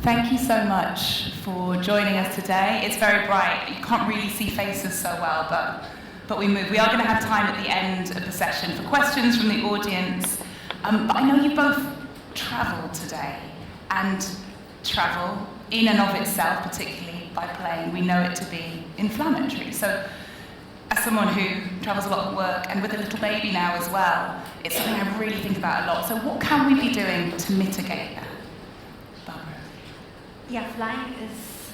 Thank you so much for joining us today. It's very bright. You can't really see faces so well, but we move. We are going to have time at the end of the session for questions from the audience. But I know you both travelled today, and travel in and of itself, particularly by plane, we know it to be inflammatory. So as someone who travels a lot at work and with a little baby now as well, it's something I really think about a lot. So what can we be doing to mitigate that? Yeah, flying is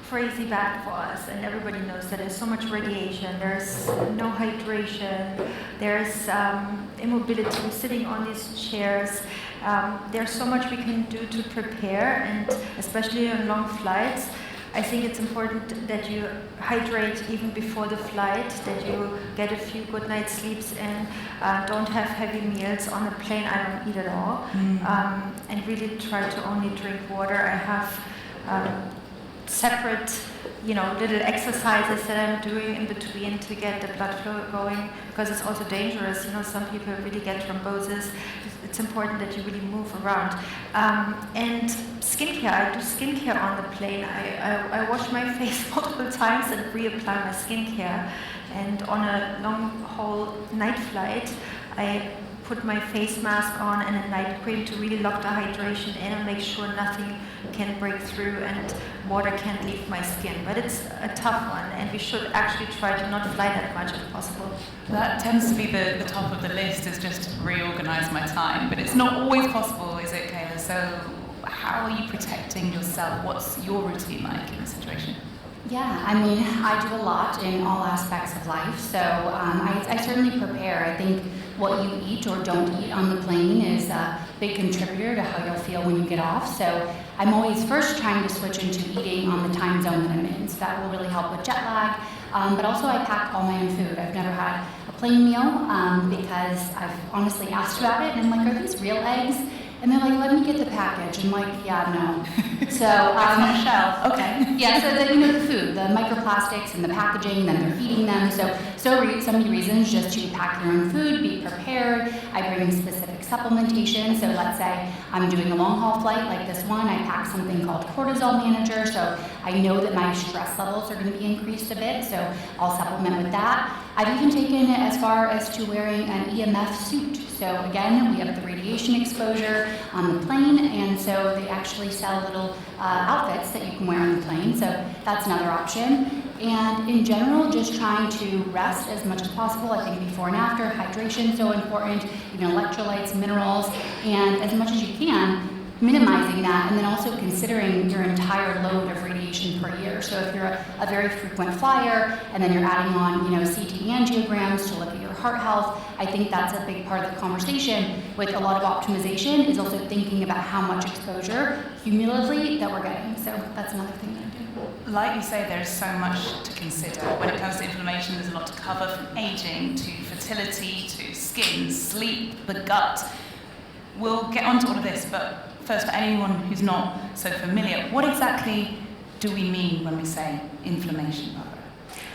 crazy bad for us, and everybody knows that there's so much radiation, there's no hydration, there's immobility, sitting on these chairs. There's so much we can do to prepare, and especially on long flights, I think it's important that you hydrate even before the flight, that you get a few good night's sleeps and don't have heavy meals. On a plane, I don't eat at all, and really try to only drink water. I have separate, little exercises that I'm doing in between to get the blood flow going, because it's also dangerous. Some people really get thrombosis. It's important that you really move around. And skincare, I do skincare on the plane. I wash my face multiple times and reapply my skincare. And on a long-haul night flight, I put my face mask on and a night cream to really lock the hydration in and make sure nothing can break through and water can't leave my skin. But it's a tough one, and we should actually try to not fly that much if possible. That tends to be the top of the list, is just to reorganize my time. But it's not always possible, is it, Kayla? So how are you protecting yourself? What's your routine like in this situation? Yeah, I do a lot in all aspects of life, so I certainly prepare. I think what you eat or don't eat on the plane is a big contributor to how you'll feel when you get off. So I'm always first trying to switch into eating on the time zone that I'm in, so that will really help with jet lag. But also I pack all my own food. I've never had a plane meal because I've honestly asked about it, and I'm like, are these real eggs? And they're like, let me get the package. I'm like, yeah, no. So on a shelf. Okay. Yeah, so the food, the microplastics and the packaging, then they're feeding them. So many reasons just to pack your own food, be prepared. I bring specific supplementation. So let's say I'm doing a long haul flight like this one, I pack something called cortisol manager. So I know that my stress levels are going to be increased a bit, so I'll supplement with that. I've even taken it as far as to wearing an EMF suit. So again, we have the radiation exposure on the plane, and so they actually sell little outfits that you can wear on the plane, so that's another option. And in general, just trying to rest as much as possible. I think before and after, hydration is so important, electrolytes, minerals, and as much as you can, minimizing that, and then also considering your entire load of radiation per year. So if you're a very frequent flyer, and then you're adding on, CT angiograms to look at your heart health, I think that's a big part of the conversation with a lot of optimization, is also thinking about how much exposure cumulatively that we're getting. So that's another thing that I do. Like you say, there's so much to consider. When it comes to inflammation, there's a lot to cover, from aging to fertility to skin, sleep, the gut. We'll get onto all of this, but first, for anyone who's not so familiar, what exactly do we mean when we say inflammation, Barbara?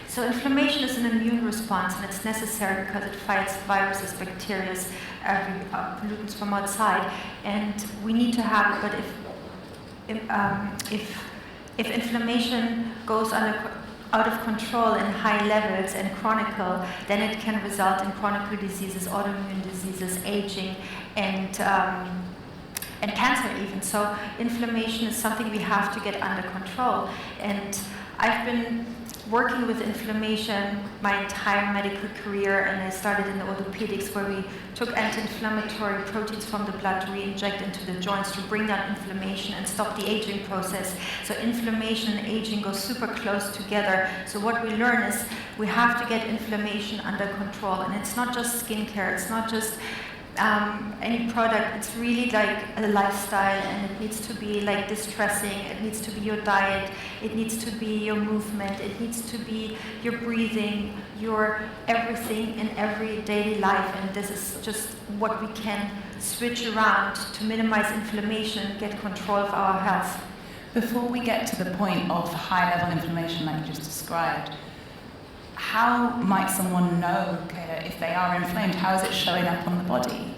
So inflammation is an immune response, and it's necessary because it fights viruses, bacteria, pollutants from outside, and we need to have it. But if inflammation goes out of control in high levels and chronic, then it can result in chronic diseases, autoimmune diseases, aging, and cancer even. So inflammation is something we have to get under control. And I've been working with inflammation my entire medical career, and I started in the orthopedics, where we took anti-inflammatory proteins from the blood to re-inject into the joints to bring down inflammation and stop the aging process. So inflammation and aging go super close together. So what we learn is we have to get inflammation under control. And it's not just skincare, it's not just any product. It's really like a lifestyle, and it needs to be like distressing. It needs to be your diet. It needs to be your movement. It needs to be your breathing, your everything in every daily life. And this is just what we can switch around to minimize inflammation, get control of our health. Before we get to the point of high-level inflammation like you just described, how might someone know, Kayla, if they are inflamed? How is it showing up on the body?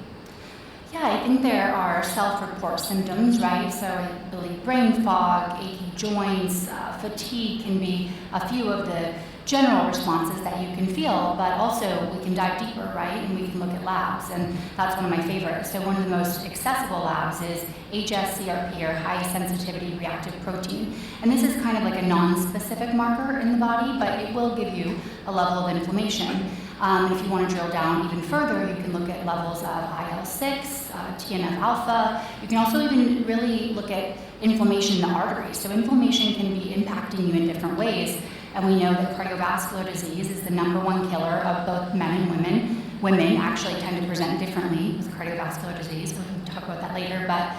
Yeah, I think there are self-report symptoms, right? So I believe brain fog, achy joints, fatigue can be a few of the general responses that you can feel, but also we can dive deeper, right? And we can look at labs, and that's one of my favorites. So one of the most accessible labs is HSCRP, or high sensitivity reactive protein. And this is kind of like a non-specific marker in the body, but it will give you a level of inflammation. If you want to drill down even further, you can look at levels of IL-6, TNF-alpha. You can also even really look at inflammation in the arteries. So inflammation can be impacting you in different ways. And we know that cardiovascular disease is the #1 killer of both men and women. Women actually tend to present differently with cardiovascular disease. We can talk about that later. But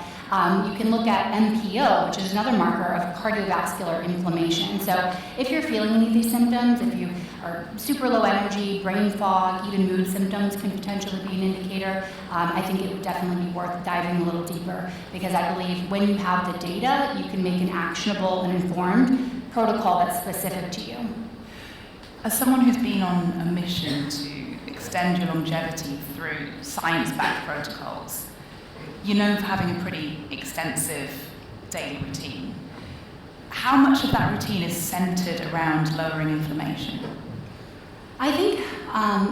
you can look at MPO, which is another marker of cardiovascular inflammation. So if you're feeling any of these symptoms, if you are super low energy, brain fog, even mood symptoms can potentially be an indicator, I think it would definitely be worth diving a little deeper, because I believe when you have the data, you can make an actionable and informed protocol that's specific to you. As someone who's been on a mission to extend your longevity through science-backed protocols, you know of having a pretty extensive daily routine. How much of that routine is centered around lowering inflammation? I think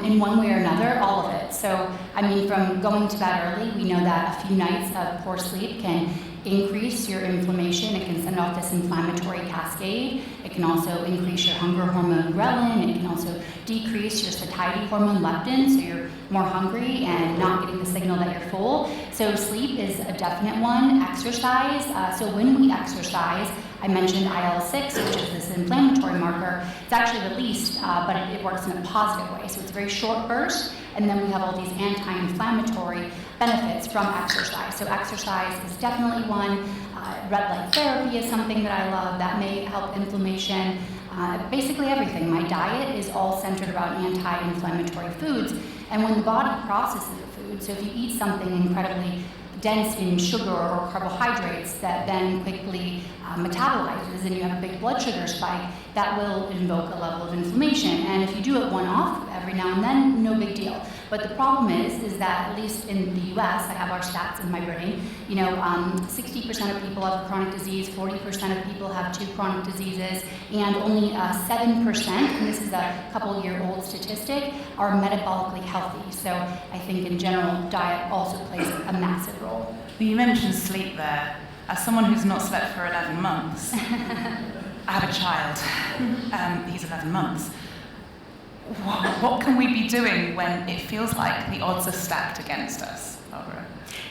in one way or another, all of it. So, I mean, from going to bed early, we know that a few nights of poor sleep can increase your inflammation. It can send off this inflammatory cascade. It can also increase your hunger hormone ghrelin. It can also decrease your satiety hormone leptin, so you're more hungry and not getting the signal that you're full. So sleep is a definite one. Exercise. So when we exercise, I mentioned IL-6, which is this inflammatory marker. It's actually released, but it works in a positive way. So it's a very short burst, and then we have all these anti-inflammatory benefits from exercise. So exercise is definitely one. Red light therapy is something that I love that may help inflammation. Basically everything. My diet is all centered around anti-inflammatory foods. And when the body processes a food, so if you eat something incredibly dense in sugar or carbohydrates that then quickly metabolizes and you have a big blood sugar spike, that will invoke a level of inflammation. And if you do it one-off every now and then, no big deal. But the problem is that at least in the US, I have our stats in my brain, 60% of people have chronic disease, 40% of people have 2 chronic diseases, and only 7%, and this is a couple-year-old statistic, are metabolically healthy. So I think in general, diet also plays a massive role. You mentioned sleep there. As someone who's not slept for 11 months, I have a child. He's 11 months. What can we be doing when it feels like the odds are stacked against us, Barbara?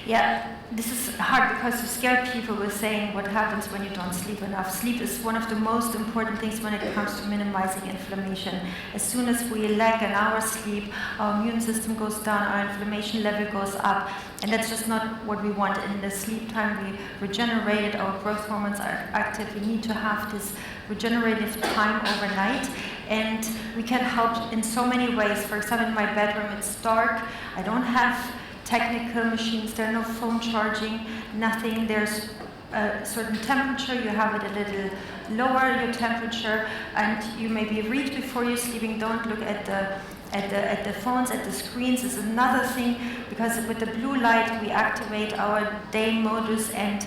Yeah, this is hard because you scare people with saying what happens when you don't sleep enough. Sleep is one of the most important things when it comes to minimizing inflammation. As soon as we lack an hour's sleep, our immune system goes down, our inflammation level goes up, and that's just not what we want. In the sleep time, we regenerated, our growth hormones are active. We need to have this regenerative time overnight, and we can help in so many ways. For example, in my bedroom, it's dark. I don't have technical machines, there are no phone charging, nothing. There's a certain temperature, you have it a little lower, your temperature, and you maybe read before you're sleeping. Don't look at the phones, at the screens is another thing, because with the blue light we activate our day modus. And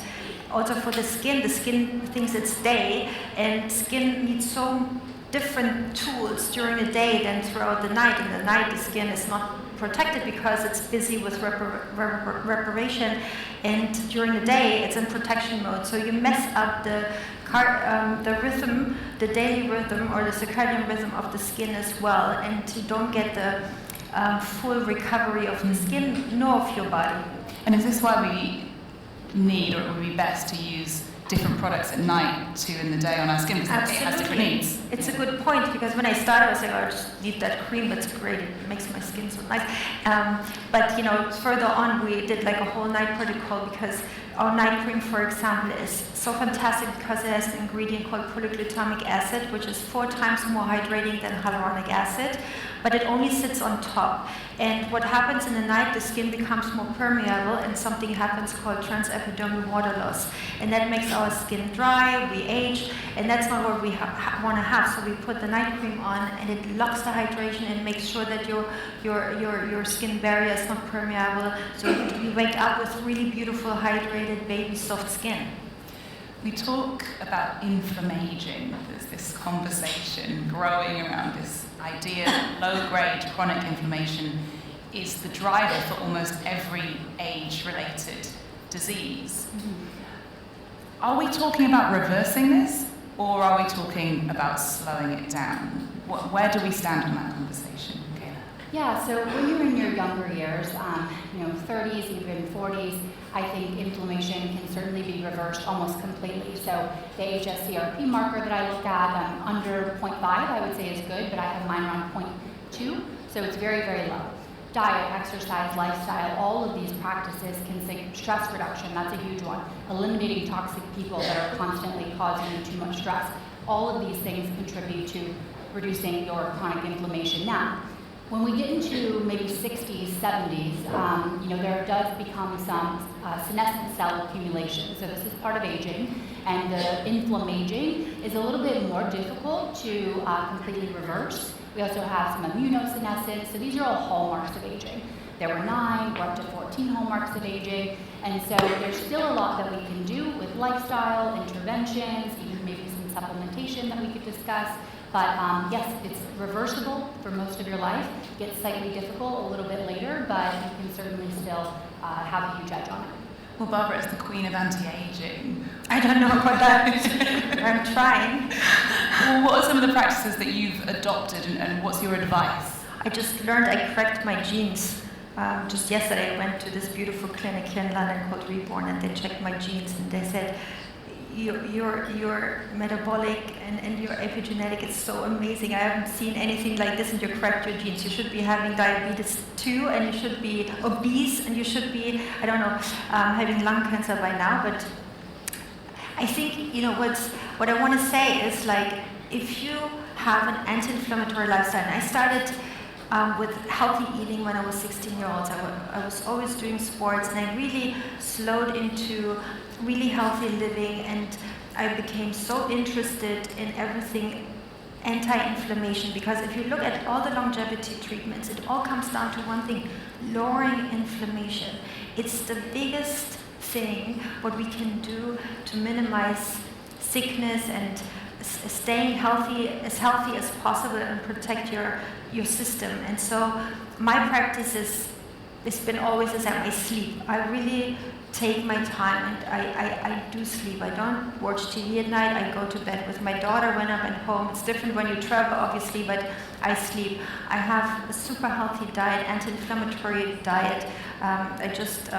also for the skin thinks it's day, and skin needs so different tools during the day than throughout the night. In the night the skin is not protected because it's busy with reparation, and during the day it's in protection mode. So you mess up the rhythm, the daily rhythm or the circadian rhythm of the skin as well, and you don't get the full recovery of the skin nor of your body. And is this why we need, or it would be best to use different products at night to in the day on our skin, because it has different needs? It's a good point, because when I started I was like, I just need that cream, that's great, it makes my skin so nice. But further on we did like a whole night protocol, because our night cream, for example, is so fantastic because it has an ingredient called polyglutamic acid, which is 4 times more hydrating than hyaluronic acid, but it only sits on top. And what happens in the night, the skin becomes more permeable and something happens called transepidermal water loss. And that makes our skin dry, we age, and that's not what we want to have. So we put the night cream on and it locks the hydration and makes sure that your skin barrier is not permeable. So you wake up with really beautiful, hydrated, baby soft skin. We talk about inflammaging. There's this conversation growing around this idea that low-grade chronic inflammation is the driver for almost every age-related disease. Mm-hmm. Are we talking about reversing this, or are we talking about slowing it down? Where do we stand on that conversation, Kayla? Yeah, so when you're in your younger years, 30s, even 40s, I think inflammation can certainly be reversed almost completely. So the HSCRP marker that I look at, under 0.5, I would say is good, but I have mine around 0.2, so it's very, very low. Diet, exercise, lifestyle, all of these practices can say stress reduction, that's a huge one. Eliminating toxic people that are constantly causing you too much stress. All of these things contribute to reducing your chronic inflammation. Now, when we get into maybe 60s, 70s, there does become some senescent cell accumulation. So this is part of aging, and the inflammaging is a little bit more difficult to completely reverse. We also have some immunosenescence. So these are all hallmarks of aging. There were 9, we're up to 14 hallmarks of aging, and so there's still a lot that we can do with lifestyle interventions, even maybe some supplementation that we could discuss. But yes, it's reversible for most of your life. It gets slightly difficult a little bit later, but you can certainly still have a huge edge on it. Well, Barbara is the queen of anti-aging. I don't know about that. I'm trying. Well, what are some of the practices that you've adopted, and what's your advice? I just learned I cracked my genes. Just yesterday I went to this beautiful clinic here in London called Reborn, and they checked my genes and they said, your metabolic and your epigenetic is so amazing. I haven't seen anything like this, and you cracked your genes. You should be having diabetes too, and you should be obese, and you should be, I don't know, having lung cancer by now. But I think, what I want to say is, like, if you have an anti-inflammatory lifestyle, and I started with healthy eating when I was 16 years old. I was always doing sports, and I really slowed into really healthy living, and I became so interested in everything anti-inflammation, because if you look at all the longevity treatments, it all comes down to one thing: lowering inflammation. It's the biggest thing what we can do to minimize sickness and staying healthy as possible and protect your system. And so my practice it's been always the same. I sleep. I really take my time, and I do sleep. I don't watch TV at night. I go to bed with my daughter when I'm at home. It's different when you travel, obviously, but I sleep. I have a super healthy diet, anti-inflammatory diet. I just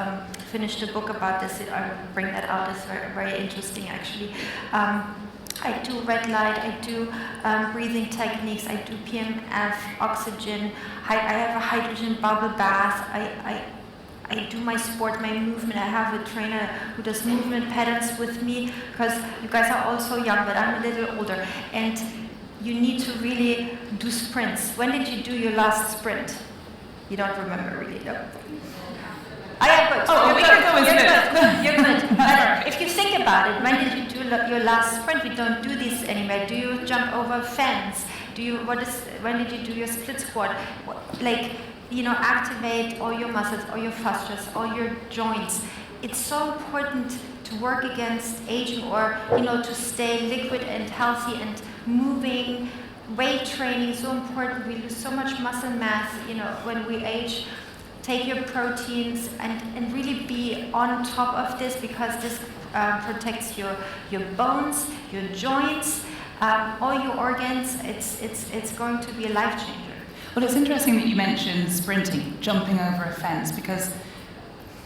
finished a book about this. I'll bring that out. It's very, very interesting, actually. I do red light, I do breathing techniques, I do PMF, oxygen, I have a hydrogen bubble bath, I do my sport, my movement. I have a trainer who does movement patterns with me, because you guys are all so young, but I'm a little older, and you need to really do sprints. When did you do your last sprint? You don't remember really, no? I am good. Oh, we can go with it. You're good. But if you think about it, when did you do your last sprint? We don't do this anymore. Do you jump over a fence? When did you do your split squat? Activate all your muscles, all your fascias, all your joints. It's so important to work against aging, or to stay liquid and healthy and moving. Weight training is so important. We lose so much muscle mass, when we age. Take your proteins and really be on top of this, because this protects your bones, your joints, all your organs. It's going to be a life changer. Well, it's interesting that you mentioned sprinting, jumping over a fence, because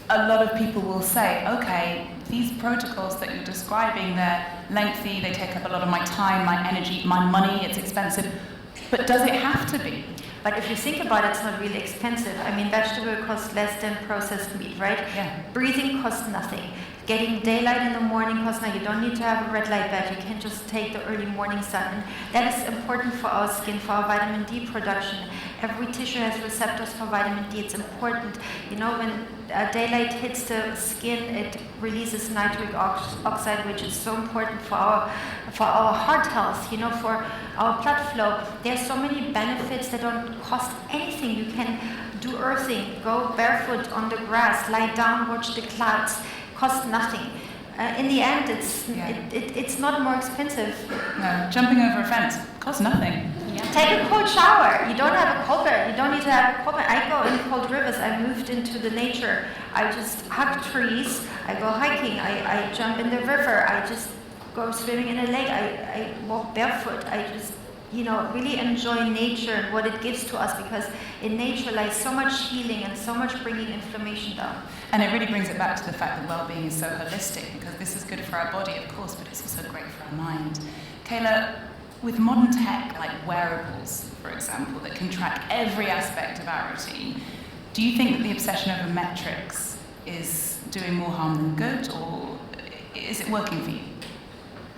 a lot of people will say, okay, these protocols that you're describing, they're lengthy, they take up a lot of my time, my energy, my money, it's expensive, but does it have to be? But if you think about it, it's not really expensive. I mean, vegetable costs less than processed meat, right? Yeah. Breathing costs nothing. getting daylight in the morning, because now you don't need to have a red light bed, you can just take the early morning sun. And that is important for our skin, for our vitamin D production. Every tissue has receptors for vitamin D. It's important. You know, when daylight hits the skin, it releases nitric oxide, which is so important for our heart health, you know, for our blood flow. There's so many benefits that don't cost anything. You can do earthing, go barefoot on the grass, lie down, watch the clouds. Costs nothing. In the end, it's not more expensive. No, jumping over a fence costs nothing. Yeah. Take a cold shower. You don't have a cold bed. You don't need to have a cold bed. I go in cold rivers. I moved into the nature. I just hug trees. I go hiking. I jump in the river. I just go swimming in a lake. I walk barefoot. I just, you know, really enjoy nature and what it gives to us, because in nature lies so much healing and so much bringing inflammation down. And it really brings it back to the fact that well-being is so holistic, because this is good for our body, of course, but it's also great for our mind. Kayla, with modern tech like wearables, for example, that can track every aspect of our routine, do you think that the obsession over metrics is doing more harm than good, or is it working for you?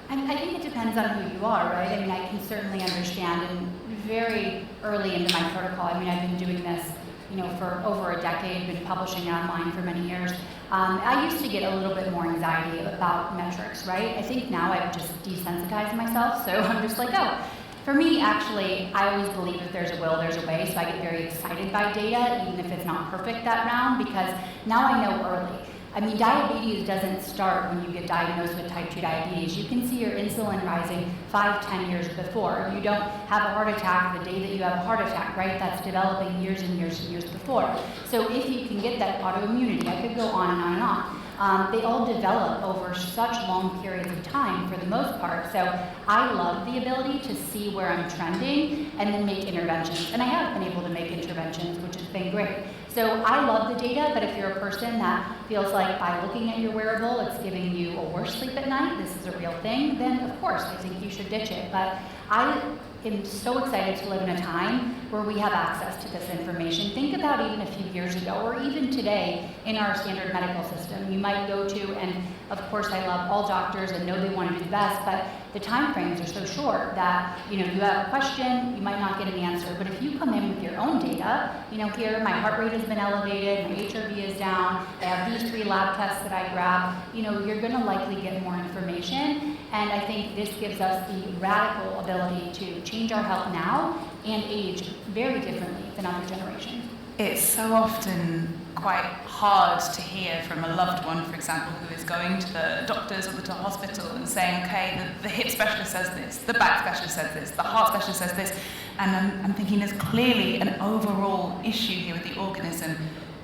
I think it depends on who you are, right? I mean, I can certainly understand, and very early into my protocol, I mean, I've been doing this, you know, for over a decade, been publishing online for many years. I used to get a little bit more anxiety about metrics, right? I think now I've just desensitized myself, so I'm just like, oh. For me, actually, I always believe if there's a will, there's a way, so I get very excited by data, even if it's not perfect that round, because now I know early. I mean, diabetes doesn't start when you get diagnosed with type 2 diabetes. You can see your insulin rising 5-10 years before. You don't have a heart attack the day that you have a heart attack, right? That's developing years and years and years before. So if you can get that autoimmunity, I could go on and on and on. They all develop over such long periods of time for the most part. So I love the ability to see where I'm trending and then make interventions. And I have been able to make interventions, which has been great. So I love the data, but if you're a person that feels like by looking at your wearable, it's giving you a worse sleep at night, this is a real thing, then of course I think you should ditch it. But I am so excited to live in a time where we have access to this information. Think about even a few years ago, or even today in our standard medical system. You might go to, and of course I love all doctors and know they want to do the best, but the time frames are so short that, you know, you have a question, you might not get an answer. But if you come in with your own data, you know, here my heart rate has been elevated, my HRV is down, I have these 3 lab tests that I grab, you know, you're going to likely get more information. And I think this gives us the radical ability to change our health now and age very differently than other generations. It's so often quite hard to hear from a loved one, for example, who is going to the doctors or the hospital and saying, okay, the hip specialist says this, the back specialist says this, the heart specialist says this, and I'm thinking there's clearly an overall issue here with the organism,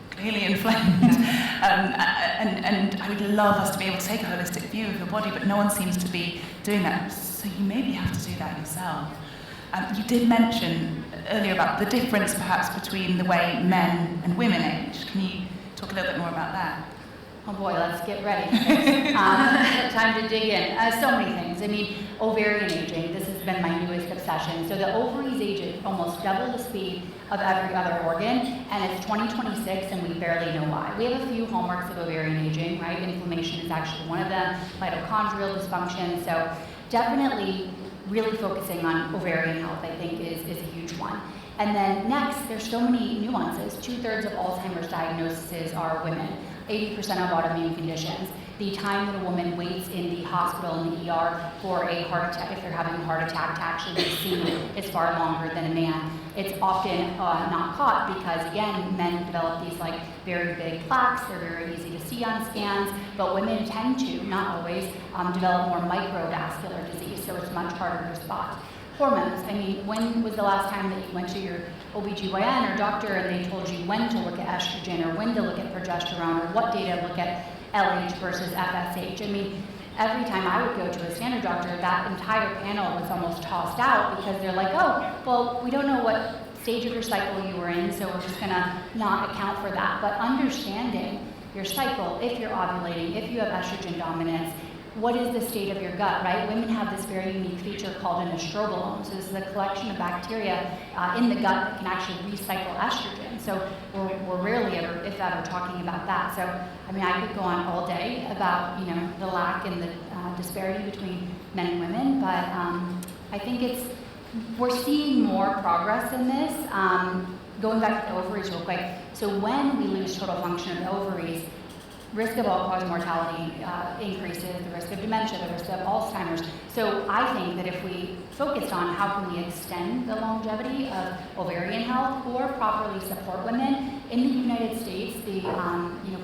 clearly inflamed, and I would love us to be able to take a holistic view of your body, but no one seems to be doing that, so you maybe have to do that yourself. You did mention earlier about the difference perhaps between the way men and women age. Can you talk a little bit more about that? Oh boy, let's get ready. Time to dig in. So many things. I mean, ovarian aging, this has been my newest obsession. So the ovaries age at almost double the speed of every other organ, and it's 2026 and we barely know why. We have a few hallmarks of ovarian aging, right? Inflammation is actually one of them, mitochondrial dysfunction. So definitely really focusing on ovarian health, I think, is a huge one. And then next, there's so many nuances. 2/3 of Alzheimer's diagnoses are women, 80% of autoimmune conditions. The time that a woman waits in the hospital in the ER for a heart attack, if they're having a heart attack, to actually be seen is far longer than a man. It's often not caught because, again, men develop these like very big plaques. They're very easy to see on scans, but women tend to, not always, develop more microvascular disease, so it's much harder to spot. Hormones. I mean, when was the last time that you went to your OBGYN or doctor and they told you when to look at estrogen or when to look at progesterone or what data to look at LH versus FSH? I mean, every time I would go to a standard doctor, that entire panel was almost tossed out because they're like, oh, well, we don't know what stage of your cycle you were in, so we're just gonna not account for that. But understanding your cycle, if you're ovulating, if you have estrogen dominance, what is the state of your gut, right? Women have this very unique feature called an estrobolome. So this is a collection of bacteria in the gut that can actually recycle estrogen. So we're rarely ever, if ever, talking about that. So, I mean, I could go on all day about, the lack and the disparity between men and women, but I think we're seeing more progress in this. Going back to the ovaries real quick, so when we lose total function of the ovaries, risk of all-cause mortality increases, the risk of dementia, the risk of Alzheimer's. So I think that if we focused on how can we extend the longevity of ovarian health or properly support women, in the United States, the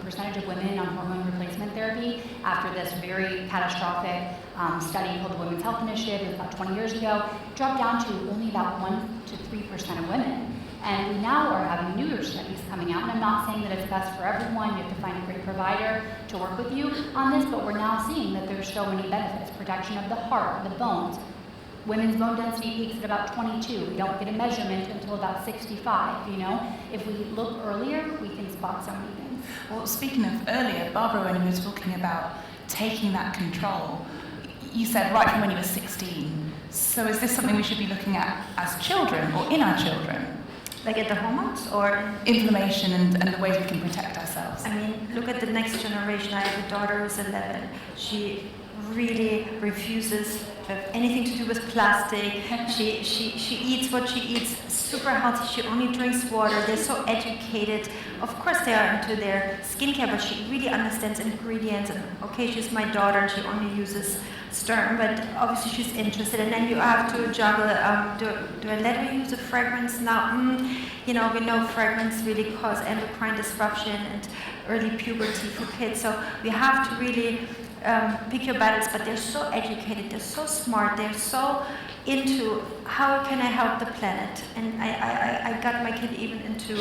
percentage of women on hormone replacement therapy after this very catastrophic study called the Women's Health Initiative, it was about 20 years ago, dropped down to only about 1 to 3% of women. And we now are having newer studies coming out, and I'm not saying that it's best for everyone, you have to find a great provider to work with you on this, but we're now seeing that there's so many benefits. Protection of the heart, the bones. Women's bone density peaks at about 22. We don't get a measurement until about 65, If we look earlier, we can spot so many things. Well, speaking of earlier, Barbara, when you were talking about taking that control, you said right from when you were 16. So is this something we should be looking at as children or in our children? Like at the hormones or? Inflammation and the ways we can protect ourselves. I mean, look at the next generation. I have a daughter who's 11. She really refuses to have anything to do with plastic. She eats what she eats, super healthy. She only drinks water. They're so educated. Of course they are into their skincare, but she really understands ingredients. And okay, she's my daughter and she only uses Sturm, but obviously she's interested. And then you have to juggle, do I let her use a fragrance now? We know fragrance really cause endocrine disruption and early puberty for kids. So we have to really pick your battles, but they're so educated, they're so smart, they're so into how can I help the planet. And I got my kid even into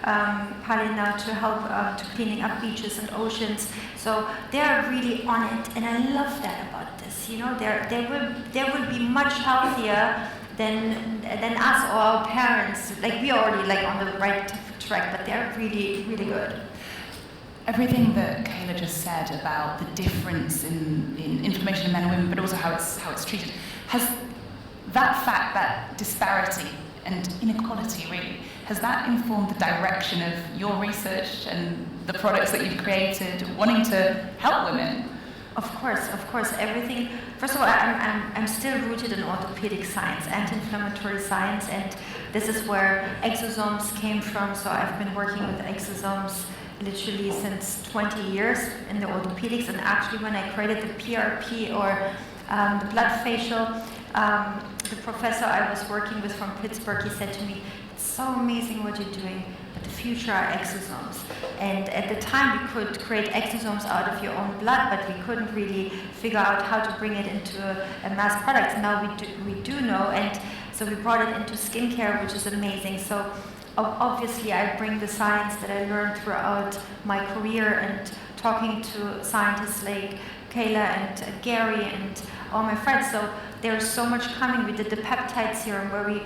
Pali now to help to cleaning up beaches and oceans. So they're really on it, and I love that about this. They will be much healthier than us or our parents. Like we are already on the right track, but they're really, really good. Everything that Kayla just said about the difference in inflammation in men and women, but also how it's treated, has that fact, that disparity and inequality really, has that informed the direction of your research and the products that you've created, wanting to help women? Of course. Everything. First of all, I'm still rooted in orthopedic science, anti-inflammatory science, and this is where exosomes came from. So I've been working with exosomes literally since 20 years in the orthopedics, and actually when I created the PRP or the blood facial, the professor I was working with from Pittsburgh, he said to me, "It's so amazing what you're doing, but the future are exosomes." And at the time we could create exosomes out of your own blood, but we couldn't really figure out how to bring it into a mass product. Now we do know, and so we brought it into skincare, which is amazing. So obviously, I bring the science that I learned throughout my career and talking to scientists like Kayla and Gary and all my friends. So there's so much coming. We did the peptide serum where we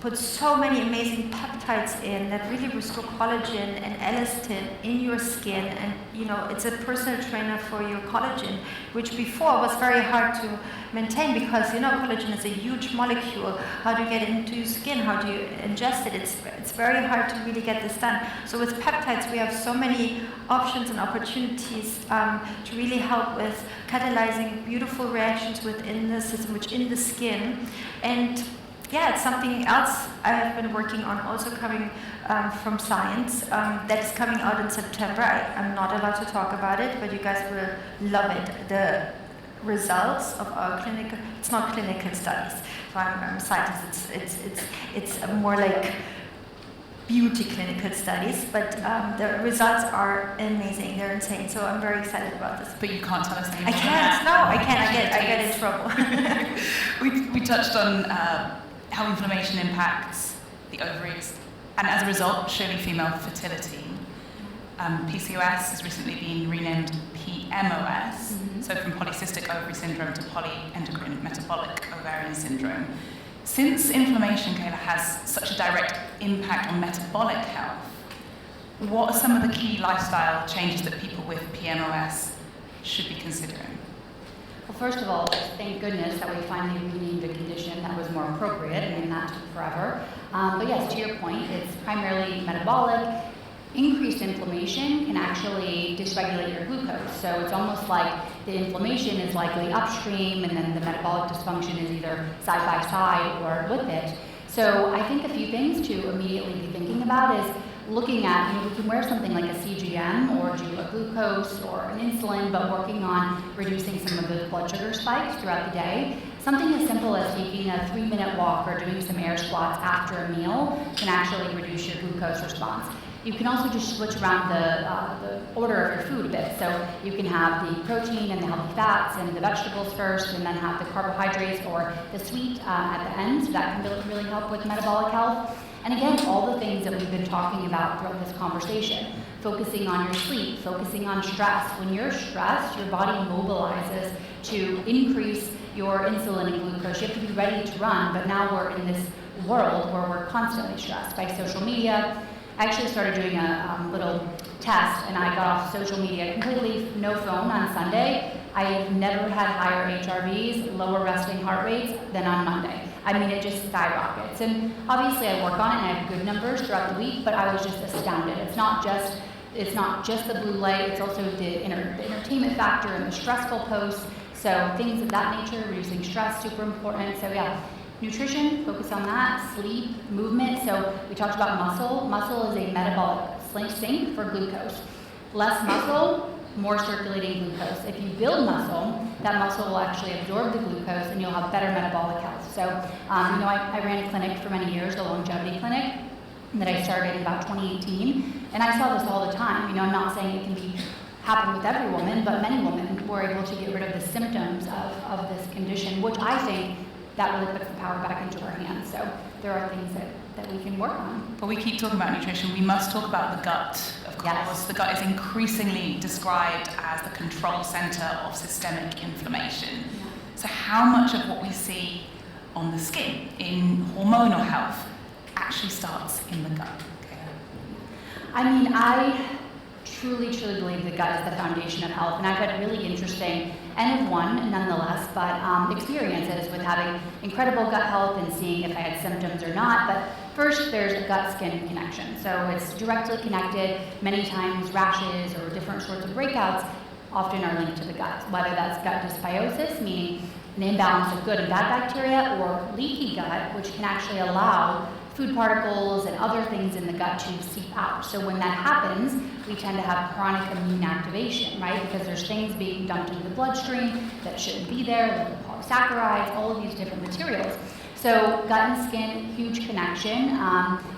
put so many amazing peptides in that really restore collagen and elastin in your skin. And it's a personal trainer for your collagen, which before was very hard to maintain because collagen is a huge molecule. How do you get it into your skin? How do you ingest it? It's very hard to really get this done. So with peptides, we have so many options and opportunities to really help with catalyzing beautiful reactions within the system, which in the skin. And yeah, it's something else I have been working on, also coming from science, that is coming out in September. I'm not allowed to talk about it, but you guys will love it. The results of our clinical, it's not clinical studies, so I'm a scientist, it's more like beauty clinical studies, but the results are amazing, they're insane, so I'm very excited about this. But you can't tell us anything. I can't, no, I can't, I get in trouble. we touched on how inflammation impacts the ovaries, and as a result, surely female fertility. PCOS has recently been renamed PMOS, so from polycystic ovary syndrome to polyendocrine metabolic ovarian syndrome. Since inflammation, Kayla, has such a direct impact on metabolic health, what are some of the key lifestyle changes that people with PMOS should be considering? Well, first of all, thank goodness that we finally renamed a condition that was more appropriate. I mean, that took forever. But yes, to your point, it's primarily metabolic. Increased inflammation can actually dysregulate your glucose. So it's almost like the inflammation is likely upstream and then the metabolic dysfunction is either side by side or with it. So I think a few things to immediately be thinking about is looking at, we can wear something like a CGM or do a glucose or an insulin, but working on reducing some of the blood sugar spikes throughout the day. Something as simple as taking a 3-minute walk or doing some air squats after a meal can actually reduce your glucose response. You can also just switch around the order of your food a bit. So you can have the protein and the healthy fats and the vegetables first, and then have the carbohydrates or the sweet at the end. So that can really help with metabolic health. And again, all the things that we've been talking about throughout this conversation, focusing on your sleep, focusing on stress. When you're stressed, your body mobilizes to increase your insulin and glucose. You have to be ready to run, but now we're in this world where we're constantly stressed by social media. I actually started doing a little test, and I got off social media completely, no phone on Sunday. I've never had higher HRVs, lower resting heart rates than on Monday. I mean, it just skyrockets. And obviously I work on it and I have good numbers throughout the week, but I was just astounded. It's not just the blue light, it's also the entertainment factor and the stressful posts. So things of that nature, reducing stress, super important. So yeah, nutrition, focus on that, sleep, movement. So we talked about muscle. Muscle is a metabolic sink for glucose. Less muscle, more circulating glucose. If you build muscle, that muscle will actually absorb the glucose and you'll have better metabolic health. So, I ran a clinic for many years, a longevity clinic, that I started in about 2018. And I saw this all the time. I'm not saying it can happen with every woman, but many women were able to get rid of the symptoms of this condition, which I think that really puts the power back into our hands. So there are things that we can work on. But we keep talking about nutrition. We must talk about the gut, of course. Yes. The gut is increasingly described as the control center of systemic inflammation. Yeah. So how much of what we see on the skin in hormonal health actually starts in the gut? Okay. I truly believe the gut is the foundation of health, and I've had really interesting N-of-1 nonetheless, but experiences with having incredible gut health and seeing if I had symptoms or not. But first, there's a gut-skin connection. So it's directly connected. Many times rashes or different sorts of breakouts often are linked to the gut, whether that's gut dysbiosis, meaning an imbalance of good and bad bacteria, or leaky gut, which can actually allow food particles and other things in the gut to seep out. So when that happens, we tend to have chronic immune activation, right? Because there's things being dumped into the bloodstream that shouldn't be there, like polysaccharides, all of these different materials. So gut and skin, huge connection.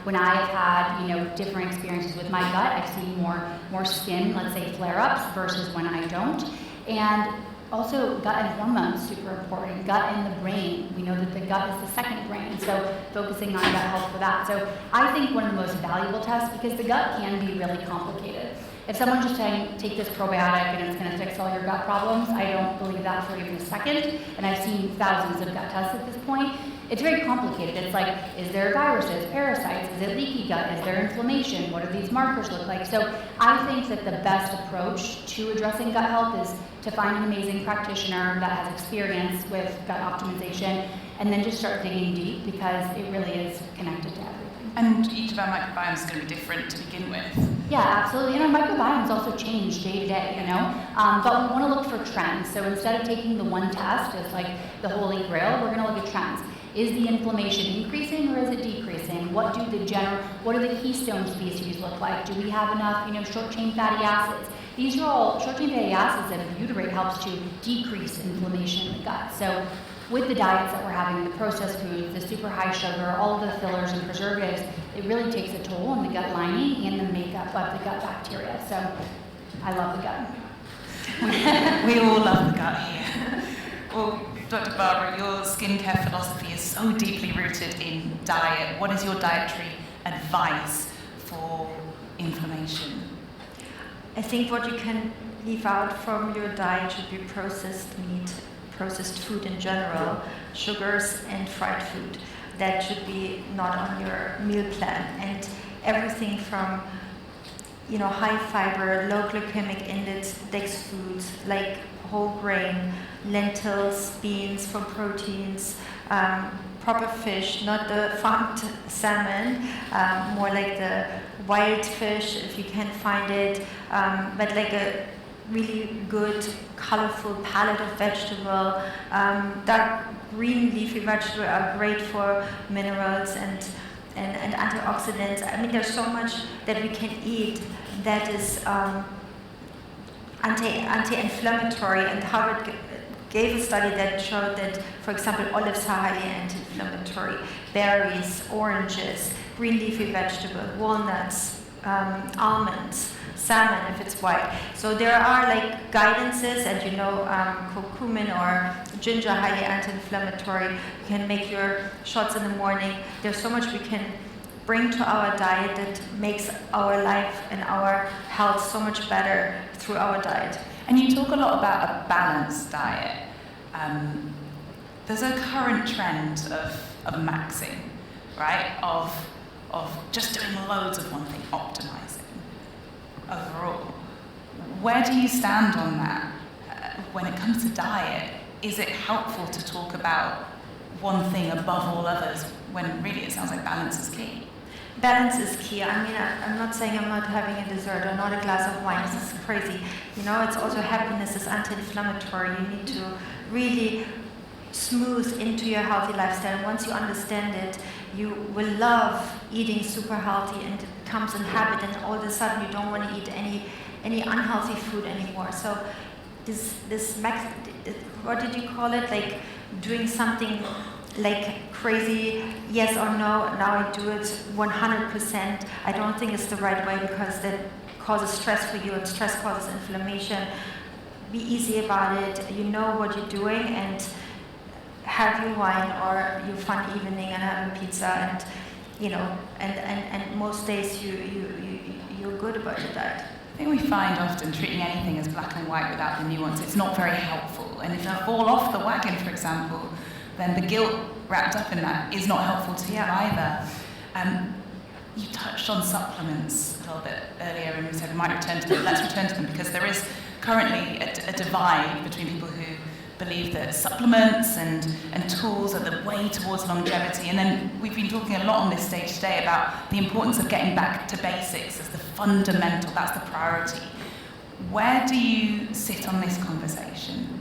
When I've had, different experiences with my gut, I've seen more skin, let's say flare-ups versus when I don't. And also, gut and hormones, super important. Gut and the brain. We know that the gut is the second brain, so focusing on gut health for that. So I think one of the most valuable tests, because the gut can be really complicated. If someone's just saying, take this probiotic and it's going to fix all your gut problems, I don't believe that for even a second. And I've seen thousands of gut tests at this point. It's very complicated. It's like, is there viruses, parasites? Is it leaky gut? Is there inflammation? What do these markers look like? So I think that the best approach to addressing gut health is to find an amazing practitioner that has experience with gut optimization, and then just start digging deep, because it really is connected to everything. And each of our microbiomes is going to be different to begin with. Yeah, absolutely. And our microbiomes also change day to day, But we want to look for trends. So instead of taking the one test as like the holy grail, we're going to look at trends. Is the inflammation increasing or is it decreasing? What do the keystone species look like? Do we have enough, short-chain fatty acids? These are all short-chain fatty acids, and butyrate helps to decrease inflammation in the gut. So with the diets that we're having, the processed foods, the super high sugar, all of the fillers and preservatives, it really takes a toll on the gut lining and the makeup of the gut bacteria. So I love the gut. We all love the gut here. Well, Dr. Barbara, your skincare philosophy is so deeply rooted in diet. What is your dietary advice for inflammation? I think what you can leave out from your diet should be processed meat, processed food in general, sugars and fried food. That should be not on your meal plan. And everything from high fiber, low glycemic index foods like whole grain, lentils, beans for proteins, proper fish, not the farmed salmon, more like the wild fish if you can find it, but like a really good, colorful palette of vegetable. Dark green leafy vegetables are great for minerals and antioxidants. I mean, there's so much that we can eat that is anti-inflammatory, and Harvard gave a study that showed that, for example, olives are highly anti-inflammatory, berries, oranges, green leafy vegetable, walnuts, almonds, salmon if it's white. So there are like guidances, and you know, curcumin or ginger, highly anti-inflammatory. You can make your shots in the morning. There's so much we can bring to our diet that makes our life and our health so much better through our diet. And you talk a lot about a balanced diet. There's a current trend of maxing, right? Of just doing loads of one thing, optimizing overall. Where do you stand on that? When it comes to diet, is it helpful to talk about one thing above all others when really it sounds like balance is key? Balance is key. I mean, I'm not saying I'm not having a dessert or not a glass of wine. This is crazy. You know, it's also happiness is anti-inflammatory. You need to really smooth into your healthy lifestyle. And once you understand it, you will love eating super healthy, and it becomes a habit, and all of a sudden you don't want to eat any unhealthy food anymore. So this what did you call it? Like doing something like crazy, yes or no, now I do it 100%. I don't think it's the right way, because that causes stress for you, and stress causes inflammation. Be easy about it. You know what you're doing, and have your wine or your fun evening and have a pizza, and you know, and most days you're good about your diet. I think we find often treating anything as black and white without the nuance, it's not very helpful. And if you fall off the wagon, for example, then the guilt wrapped up in that is not helpful to you either. You touched on supplements a little bit earlier, and we said we might return to them. Let's return to them, because there is currently a divide between people who believe that supplements and tools are the way towards longevity. And then we've been talking a lot on this stage today about the importance of getting back to basics as the fundamental, that's the priority. Where do you sit on this conversation?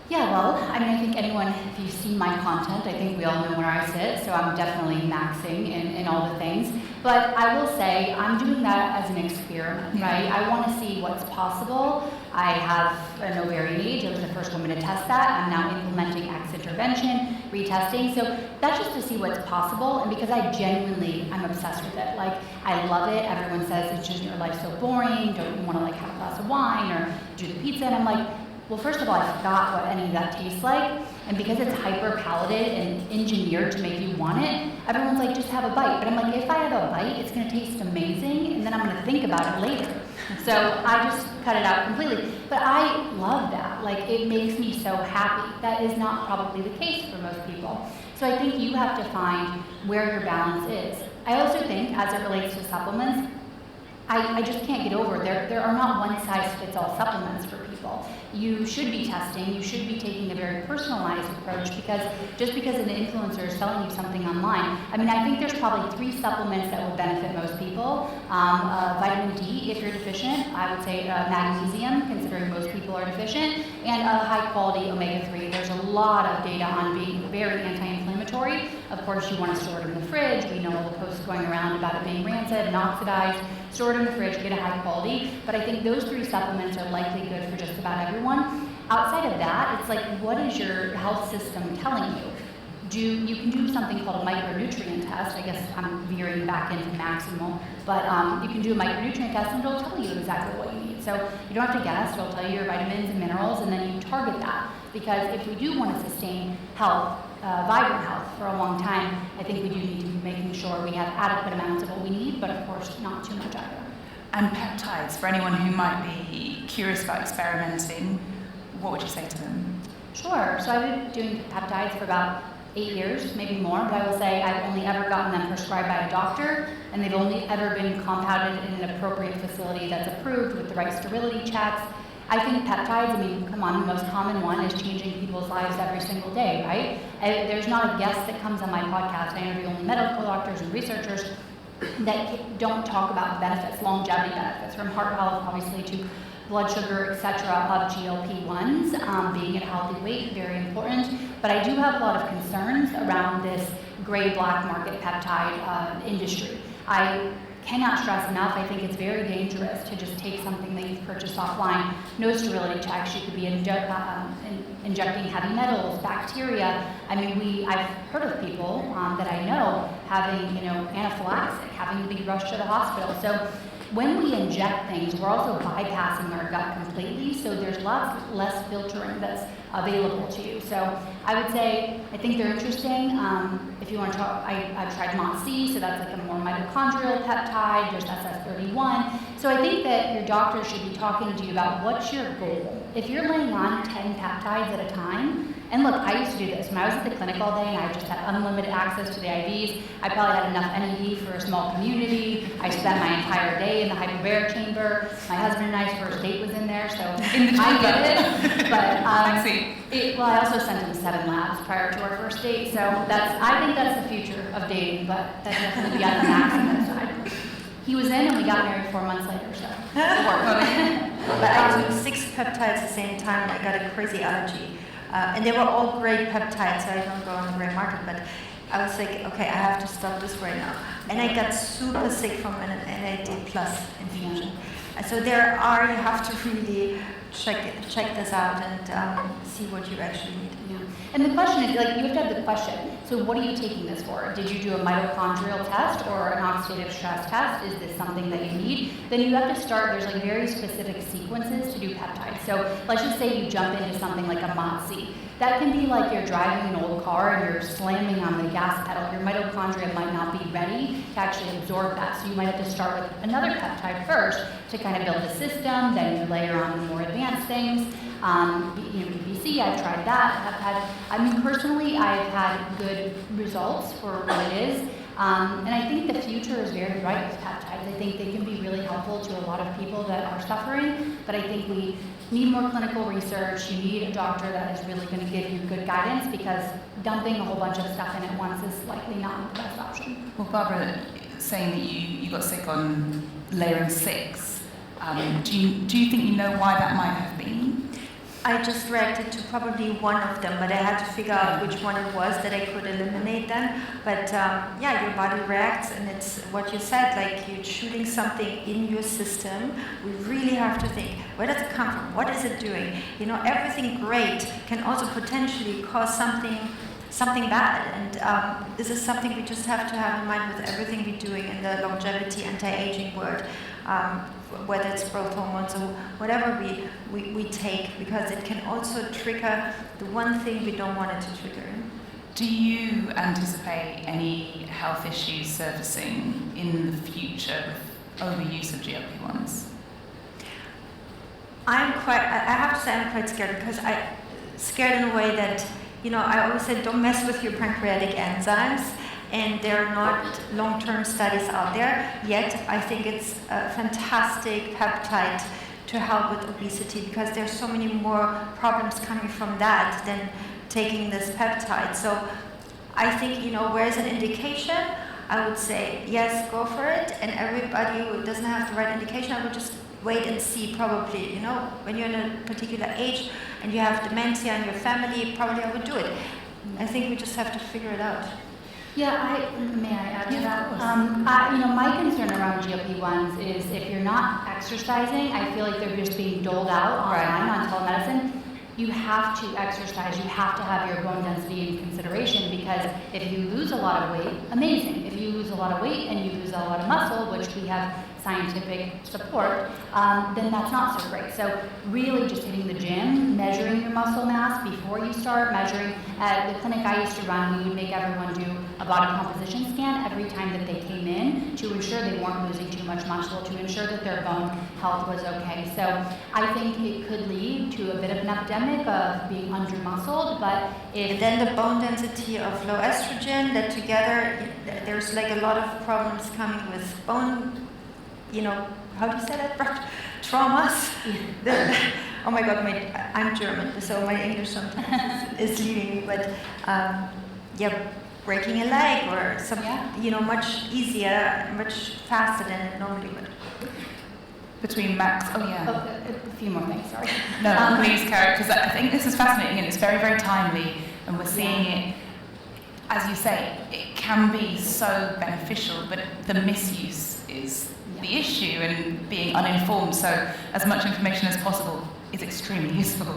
Yeah, well, I mean, I think anyone, if you've seen my content, I think we all know where I sit, so I'm definitely maxing in all the things. But I will say, I'm doing that as an experiment, right? I want to see what's possible. I have an ovarian age. I was the first woman to test that. I'm now implementing X intervention, retesting. So that's just to see what's possible, and because I genuinely, I'm obsessed with it. Like, I love it. Everyone says, it's just, your life's so boring. Don't you want to like have a glass of wine or do the pizza? And I'm like, well, first of all, I forgot what any of that tastes like, and because it's hyper-palated and engineered to make you want it, everyone's like, just have a bite. But I'm like, if I have a bite, it's going to taste amazing, and then I'm going to think about it later. So I just cut it out completely. But I love that. Like, it makes me so happy. That is not probably the case for most people. So I think you have to find where your balance is. I also think, as it relates to supplements, I just can't get over, there are not one-size-fits-all supplements for people. You should be testing, you should be taking a very personalized approach, because just because an influencer is selling you something online, I mean, I think there's probably 3 supplements that would benefit most people. Vitamin D, if you're deficient, I would say magnesium, considering most people are deficient, and a high-quality omega-3. There's a lot of data on being very anti-inflammatory. Of course, you want to store it in the fridge. We know all the posts going around about it being rancid and oxidized. Store it in the fridge, get a high quality. But I think those 3 supplements are likely good for just about everyone. Outside of that, it's like, what is your health system telling you? You can do something called a micronutrient test. I guess I'm veering back into maximal, but you can do a micronutrient test, and it'll tell you exactly what you need. So you don't have to guess. It'll tell you your vitamins and minerals, and then you target that. Because if we do want to sustain health, vibrant health for a long time, I think we do need to be making sure we have adequate amounts of what we need, but of course not too much either. And peptides, for anyone who might be curious about experimenting, what would you say to them? Sure. So I've been doing peptides for about 8 years, maybe more, but I will say I've only ever gotten them prescribed by a doctor, and they've only ever been compounded in an appropriate facility that's approved with the right sterility checks. I think peptides, I mean, come on, the most common one is changing people's lives every single day, right? There's not a guest that comes on my podcast. I interview only medical doctors and researchers that don't talk about benefits, longevity benefits, from heart health, obviously, to blood sugar, etc., of GLP-1s, being at a healthy weight, very important. But I do have a lot of concerns around this gray-black market peptide industry. I cannot stress enough, I think it's very dangerous to just take something that you've purchased offline, no sterility checks. You could be injecting heavy metals, bacteria. I mean, I've heard of people that I know having, anaphylaxis, having to be rushed to the hospital. So when we inject things, we're also bypassing our gut completely, so there's lots less filtering that's available to you. So I would say, I think they're interesting. If you want to talk, I've tried MOTS-C, so that's like a more mitochondrial peptide. There's SS31. So I think that your doctor should be talking to you about what's your goal. If you're laying on 10 peptides at a time, and look, I used to do this. When I was at the clinic all day and I just had unlimited access to the IVs, I probably had enough NAD for a small community. I spent my entire day in the hyperbaric chamber. My husband and I's first date was in there, so I get it. But I also sent him 7 labs prior to our first date, so I think that's the future of dating, but that definitely be on the maximum side. He was in and we got married 4 months later, so it worked. But I took 6 peptides at the same time and I got a crazy allergy. And they were all great peptides, so I don't go on the gray market, but I was like, okay, I have to stop this right now. And I got super sick from an NAD plus infusion. And so you have to really check this out and see what you actually need. Yeah. And the question is, you have to have the question, so what are you taking this for? Did you do a mitochondrial test or an oxidative stress test? Is this something that you need? Then you have to start, there's very specific sequences to do peptides. So let's just say you jump into something like a MOTS-C. That can be like you're driving an old car and you're slamming on the gas pedal. Your mitochondria might not be ready to actually absorb that. So you might have to start with another peptide first to kind of build the system, then you layer on the more advanced things. BBC, I've tried that. Personally, I've had good results for what it is. And I think the future is very bright with peptides. I think they can be really helpful to a lot of people that are suffering, but I think we need more clinical research. You need a doctor that is really going to give you good guidance, because dumping a whole bunch of stuff in at once is likely not the best option. Well, Barbara, saying that you got sick on layering 6, do you think you know why that might have been? I just reacted to probably one of them, but I had to figure out which one it was that I could eliminate then. But your body reacts, and it's what you said, like you're shooting something in your system. We really have to think, where does it come from? What is it doing? Everything great can also potentially cause something bad. And this is something we just have to have in mind with everything we're doing in the longevity, anti-aging world. Whether it's growth hormones or whatever we take, because it can also trigger the one thing we don't want it to trigger. Do you anticipate any health issues surfacing in the future with overuse of GLP-1s? I have to say I'm quite scared, because I'm scared in a way that, I always say don't mess with your pancreatic enzymes. And there are not long-term studies out there yet. I think it's a fantastic peptide to help with obesity, because there's so many more problems coming from that than taking this peptide. So I think, where's an indication, I would say, yes, go for it. And everybody who doesn't have the right indication, I would just wait and see probably, when you're in a particular age and you have dementia in your family, probably I would do it. I think we just have to figure it out. Yeah, may I add to that? My concern around GLP-1s is if you're not exercising, I feel like they're just being doled out online on telemedicine. You have to exercise. You have to have your bone density in consideration, because if you lose a lot of weight, amazing. If you lose a lot of weight and you lose a lot of muscle, which we have scientific support, then that's not so great. So really just hitting the gym, measuring your muscle mass before you start, measuring. At the clinic I used to run, we would make everyone do a body composition scan every time that they came in to ensure they weren't losing too much muscle, to ensure that their bone health was okay. So I think it could lead to a bit of an epidemic of being under-muscled, but if... And then the bone density of low estrogen, that together, there's like a lot of problems coming with bone, how do you say that? Traumas. Oh my God, I'm German, so my English sometimes is leaving me. But breaking a leg or something, much easier, much faster than it normally would. Between Max, a few more things, sorry. No, please, Karen, because I think this is fascinating and it's very, very timely, and we're seeing it, as you say, it can be so beneficial, but the misuse is the issue, and being uninformed, so as much information as possible is extremely useful.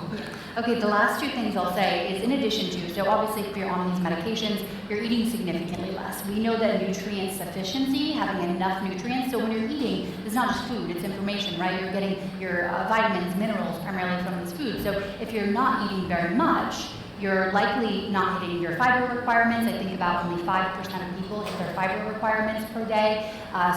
Okay, the last two things I'll say is in addition to, so obviously if you're on these medications, you're eating significantly less. We know that nutrient sufficiency, having enough nutrients, so when you're eating, it's not just food, it's information, right? You're getting your vitamins, minerals primarily from this food. So if you're not eating very much, you're likely not hitting your fiber requirements. I think about only 5% of people hit their fiber requirements per day.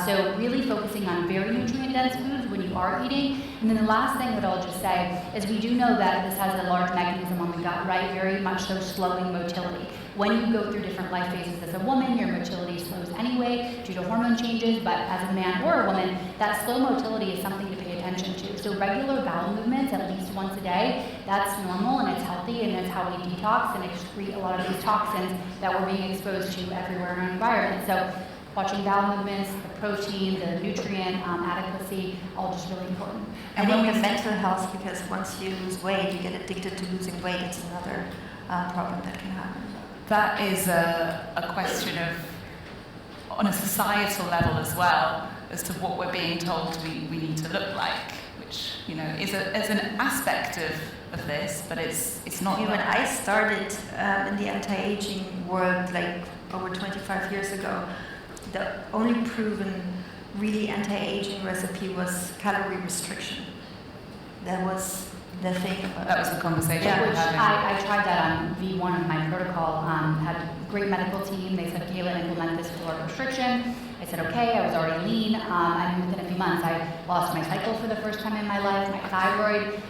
So really focusing on very nutrient-dense foods when you are eating. And then the last thing that I'll just say is we do know that this has a large mechanism on the gut, right? Very much so slowing motility. When you go through different life phases as a woman, your motility slows anyway due to hormone changes, but as a man or a woman, that slow motility is something to pay attention to. So regular bowel movements, at least once a day, that's normal and it's healthy, and that's how we detox and excrete a lot of these toxins that we're being exposed to everywhere in our environment. So watching bowel movements, the protein, the nutrient adequacy, all just really important. And then the mental health, because once you lose weight, you get addicted to losing weight. It's another problem that can happen. That is a question of, on a societal level as well, as to what we're being told we need to look like, which is an aspect of this, but it's not. When I started in the anti-aging world, like over 25 years ago, the only proven really anti-aging recipe was calorie restriction. That was the thing about that was the conversation. Yeah, which I tried that on V1 of my protocol. Had a great medical team. They said, Kayla, implement this caloric restriction. I said, okay. I was already lean. And within a few months, I lost my cycle for the first time in my life. My thyroid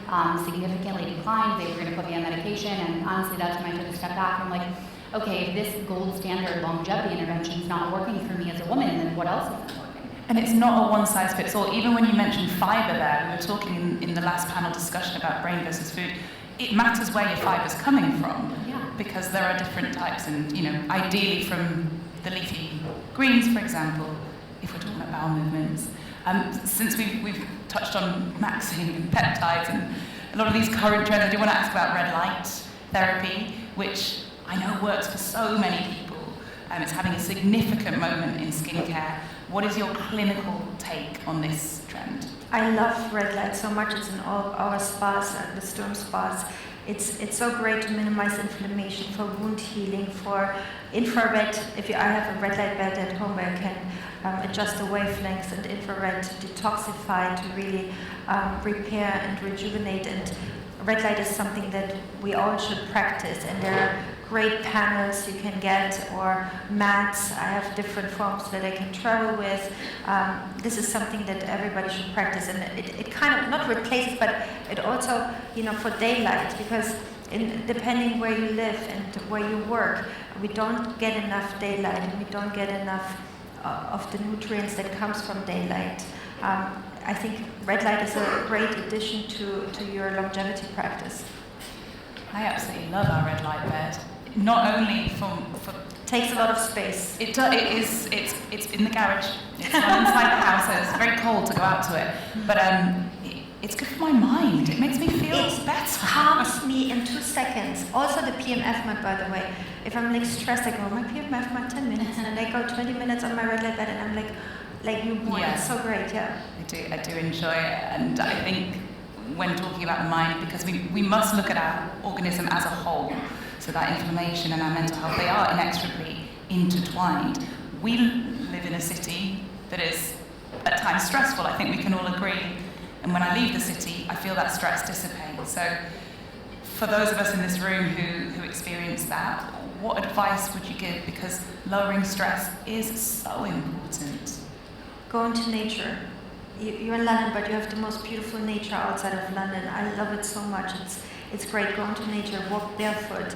significantly declined. They were going to put me on medication, and honestly, that's when I took a step back. I'm like, okay, if this gold standard longevity intervention is not working for me as a woman, then what else is not working? And it's not a one-size-fits-all. Even when you mentioned fiber there, we were talking in the last panel discussion about brain versus food. It matters where your fiber's coming from, because there are different types, and ideally from the leafy greens, for example, if we're talking about bowel movements. Since we've touched on maxing and peptides and a lot of these current trends, I do want to ask about red light therapy, which I know works for so many people. It's having a significant moment in skincare. What is your clinical take on this trend? I love red light so much. It's in all our spas, the Sturm spas. It's so great to minimize inflammation, for wound healing, for infrared. I have a red light bed at home where I can adjust the wavelengths and infrared to detoxify, to really repair and rejuvenate. And red light is something that we all should practice, and there are great panels you can get, or mats. I have different forms that I can travel with. This is something that everybody should practice, and it kind of not replaces, but it also, for daylight, because depending where you live and where you work, we don't get enough daylight, and we don't get enough of the nutrients that comes from daylight. I think red light is a great addition to your longevity practice. I absolutely love our red light bed. Not only for takes a lot of space. It's in the garage. It's not inside the house, so it's very cold to go out to it. But it's good for my mind. It makes me feel better. Calms me in 2 seconds. Also the PMF mud, by the way. If I'm stressed, I go, my PMF mud 10 minutes, and then I go 20 minutes on my red light bed, and I'm like newborn. Yeah. It's so great, yeah. I do enjoy it, and I think when talking about the mind, because we must look at our organism as a whole. So that inflammation and our mental health, they are inextricably intertwined. We live in a city that is at times stressful. I think we can all agree. And when I leave the city, I feel that stress dissipate. So for those of us in this room who experience that, what advice would you give? Because lowering stress is so important. Go into nature. You're in London, but you have the most beautiful nature outside of London. I love it so much. It's great. Go into nature, walk barefoot,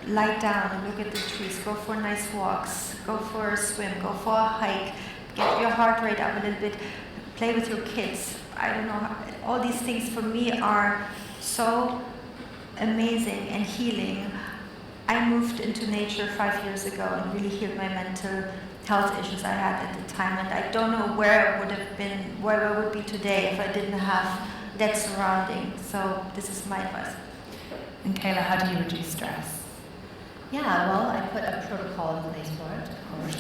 lie down and look at the trees, go for nice walks, go for a swim, go for a hike, get your heart rate up a little bit, play with your kids. I don't know, all these things for me are so amazing and healing. I moved into nature 5 years ago and really healed my mental health issues I had at the time, and I don't know where I would have been, where I would be today if I didn't have that surrounding. So this is my advice. And Kayla, how do you reduce stress? Yeah, well, I put a protocol in place for it, of course.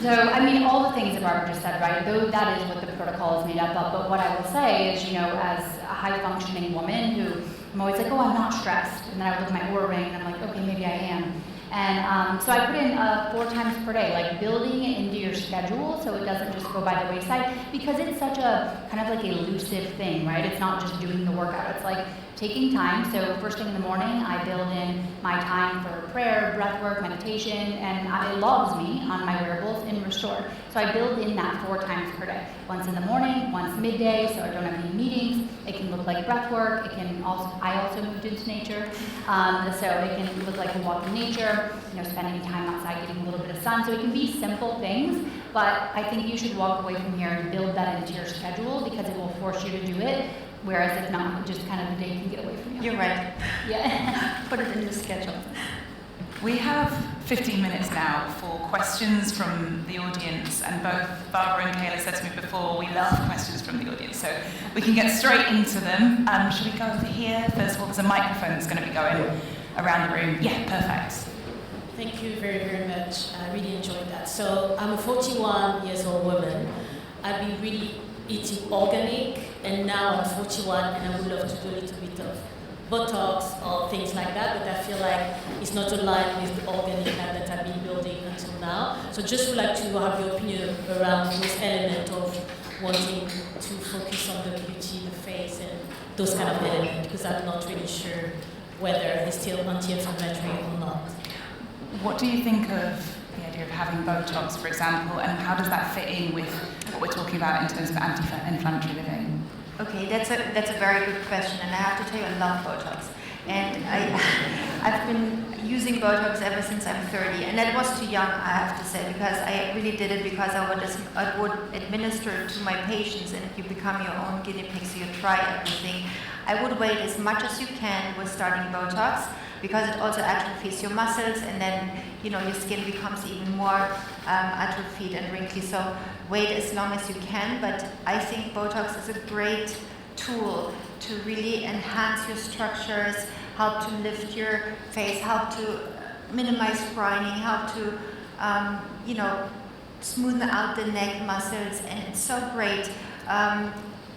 So, I mean, all the things that Barbara just said, right, though that is what the protocol is made up of, but what I will say is, as a high-functioning woman who, I'm always like, oh, I'm not stressed, and then I would look at my Oura ring, and I'm like, okay, maybe I am. And so I put in 4 times per day, like building it into your schedule so it doesn't just go by the wayside, because it's such a kind of like elusive thing, right? It's not just doing the workout, it's like taking time. So first thing in the morning, I build in my time for prayer, breath work, meditation, and it logs me on my wearables in Restore. So I build in that 4 times per day. Once in the morning, once midday, so I don't have any meetings. It can look like breath work. It can also, I also moved into nature. So it can look like a walk in nature, spending time outside, getting a little bit of sun. So it can be simple things, but I think you should walk away from here and build that into your schedule, because it will force you to do it. Whereas if not, just kind of the day can get away from you. You're right. Yeah. Put it in your schedule. We have 15 minutes now for questions from the audience, and both Barbara and Kayla said to me before, we love questions from the audience, so we can get straight into them. Should we go over here? First of all, there's a microphone that's going to be going around the room. Yeah, perfect. Thank you very, very much. I really enjoyed that. So I'm a 41 years old woman. I've been really eating organic, and now I'm 41 and I would love to do a little bit of Botox or things like that, but I feel like it's not aligned with the organic life that I've been building until now. So just would like to have your opinion around those elements of wanting to focus on the beauty, the face, and those kind of elements, because I'm not really sure whether it's still anti-inflammatory or not. What do you think of the idea of having Botox, for example, and how does that fit in with what we're talking about in terms of anti-inflammatory living? Okay, that's a very good question, and I have to tell you, I love Botox. And I've been using Botox ever since I'm 30, and that was too young, I have to say, because I really did it because I would administer it to my patients, and if you become your own guinea pig, so you try everything. I would wait as much as you can with starting Botox, because it also atrophies your muscles, and then your skin becomes even more atrophied and wrinkly. So wait as long as you can, but I think Botox is a great tool to really enhance your structures, help to lift your face, help to minimize grinding, help to smoothen out the neck muscles, and it's so great.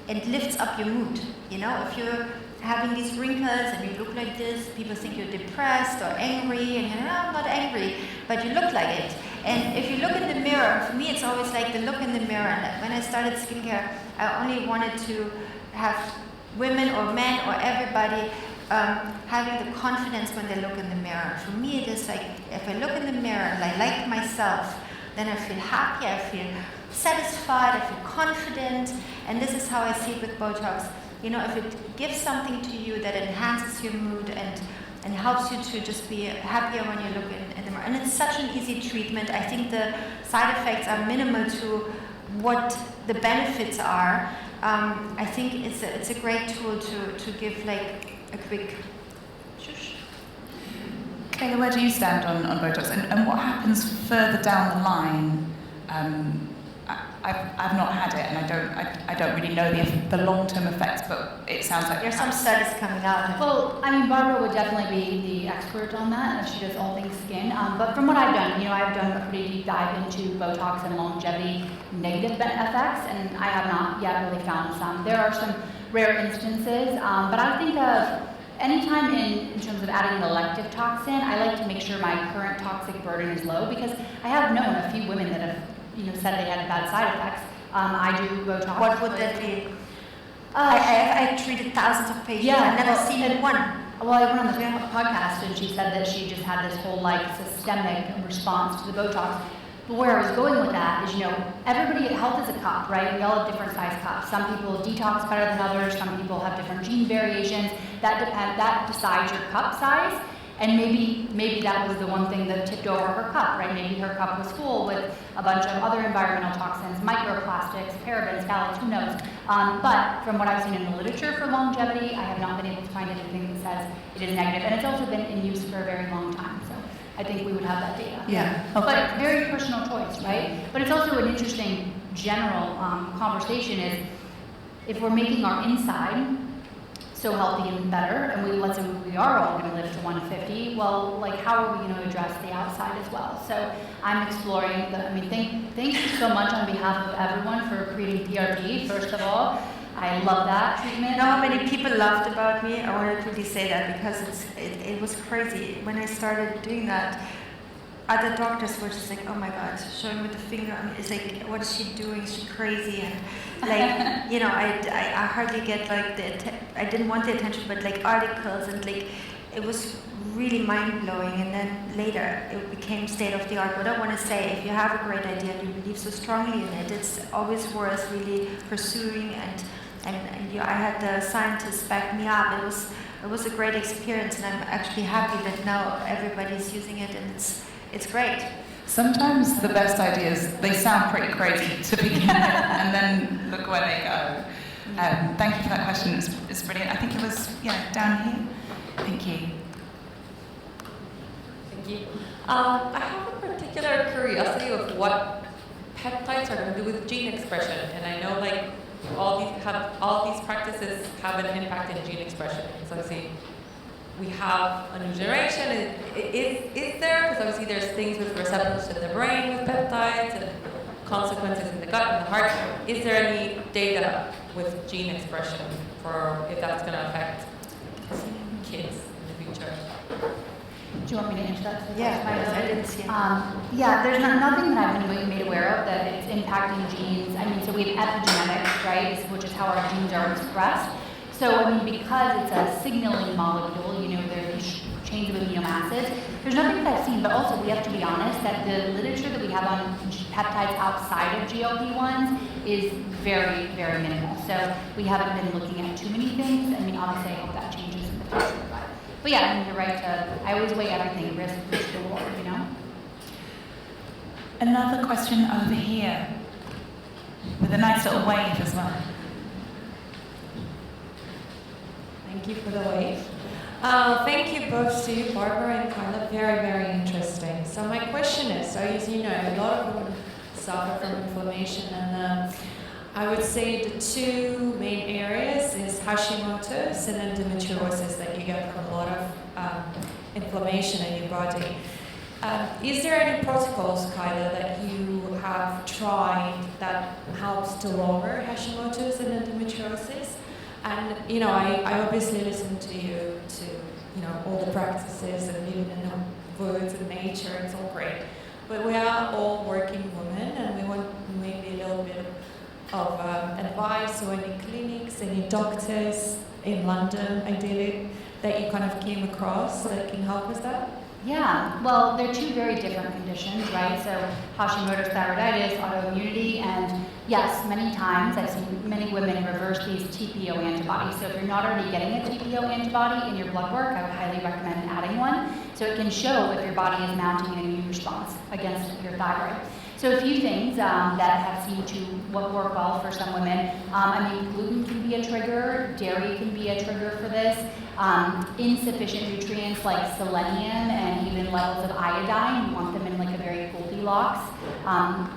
It lifts up your mood. If you're having these wrinkles and you look like this, people think you're depressed or angry, and no, I'm not angry, but you look like it. And if you look in the mirror, for me it's always like the look in the mirror. And when I started skincare, I only wanted to have women or men or everybody having the confidence when they look in the mirror. For me, it is like, if I look in the mirror and I like myself, then I feel happy, I feel satisfied, I feel confident, and this is how I see it with Botox. If it gives something to you that enhances your mood and helps you to just be happier when you look in the mirror. And it's such an easy treatment. I think the side effects are minimal to what the benefits are. I think it's a great tool to give like a quick shush. Kayla, where do you stand on Botox, and what happens further down the line? I've not had it, and I don't really know the long-term effects, but it sounds like there's some studies coming out. Well, I mean, Barbara would definitely be the expert on that, as she does all things skin. But from what I've done, I've done a pretty deep dive into Botox and longevity negative effects, and I have not yet really found some. There are some rare instances, but I think of anytime in terms of adding an elective toxin, I like to make sure my current toxic burden is low, because I have known a few women that have said they had bad side effects. I do Botox. What would that be? I treated thousands of patients. Yeah, I've never seen one. Well, I went on the podcast and she said that she just had this whole systemic response to the Botox. But where I was going with that is, everybody, health is a cup, right? We all have different size cups. Some people detox better than others. Some people have different gene variations. That decides your cup size. And maybe that was the one thing that tipped over her cup, right? Maybe her cup was full with a bunch of other environmental toxins, microplastics, parabens, phthalates, who knows? But from what I've seen in the literature for longevity, I have not been able to find anything that says it is negative. And it's also been in use for a very long time. So I think we would have that data. Yeah. But very personal choice, right? But it's also an interesting general conversation is if we're making our inside so healthy and better, and let's say we are all going to live to 150, well, like how are we going to address the outside as well? So I'm exploring thank you so much on behalf of everyone for creating PRP, first of all. I love that treatment. You know how many people laughed about me? I want to quickly say that because it was crazy. When I started doing that, other doctors were just like, oh my God, showing with the finger. It's like, what is she doing? Is she crazy? And like, you know, I hardly get like I didn't want the attention, but like articles and like, it was really mind-blowing. And then later, it became state of the art. What I want to say, if you have a great idea and you believe so strongly in it, it's always worth really pursuing and I had the scientists back me up. It was a great experience, and I'm actually happy that now everybody's using it, and it's great. Sometimes the best ideas, they sound pretty crazy to begin with, and then look where they go. Thank you for that question. It's brilliant. I think it was down here. Thank you. Thank you. I have a particular curiosity of what peptides are going to do with gene expression, and I know like all these practices have an impact in gene expression. So obviously, we have a new generation. Is there? Because obviously there's things with receptors in the brain with peptides and consequences in the gut and the heart. Is there any data with gene expression for if that's going to affect kids in the future? Do you want me to answer that? Yeah, I didn't see it. Yeah, there's nothing that I've been made aware of that it's impacting genes. I mean, so we have epigenetics, right, which is how our genes are expressed. So, I mean, because it's a signaling molecule, there are these chains of amino acids, there's nothing that I've seen, but also we have to be honest that the literature that we have on peptides outside of GLP-1s is very, very minimal. So we haven't been looking at too many things. I mean, obviously, I hope that changes in the future. But yeah, I mean, you're right. I always weigh everything, risk, reward, Another question over here, with a nice little wave as well. Thank you for the wave. Thank you both to you, Barbara and Kayla. Very, very interesting. So my question is, so as you know, a lot of women suffer from inflammation, and I would say the two main areas is Hashimoto's and endometriosis that you get from a lot of inflammation in your body. Is there any protocols, Kayla, that you have tried that helps to lower Hashimoto's and endometriosis? And I obviously listen to you all the practices and living in the woods and nature. It's all great, but we are all working women, and we want maybe a little bit of advice or any clinics, any doctors in London, ideally, that you kind of came across that can help with that? Yeah, well, they're two very different conditions, right? So Hashimoto's thyroiditis, autoimmunity, and yes, many times I've seen many women reverse these TPO antibodies. So if you're not already getting a TPO antibody in your blood work, I would highly recommend adding one. So it can show if your body is mounting an immune response against your thyroid. So a few things that have seemed to work well for some women. Gluten can be a trigger, dairy can be a trigger for this. Insufficient nutrients like selenium and even levels of iodine, you want them in like a very Goldilocks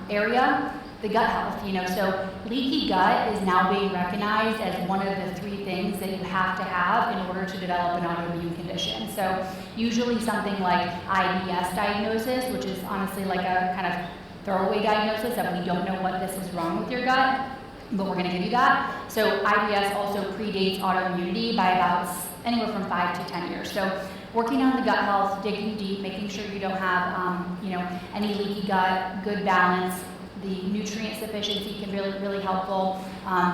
area. The gut health, so leaky gut is now being recognized as one of the 3 things that you have to have in order to develop an autoimmune condition. So usually something like IBS diagnosis, which is honestly like a kind of throwaway diagnosis that we don't know what this is wrong with your gut, but we're going to give you that. So IBS also predates autoimmunity by about anywhere from 5 to 10 years. So working on the gut health, digging deep, making sure you don't have any leaky gut, good balance. The nutrient sufficiency can be really helpful.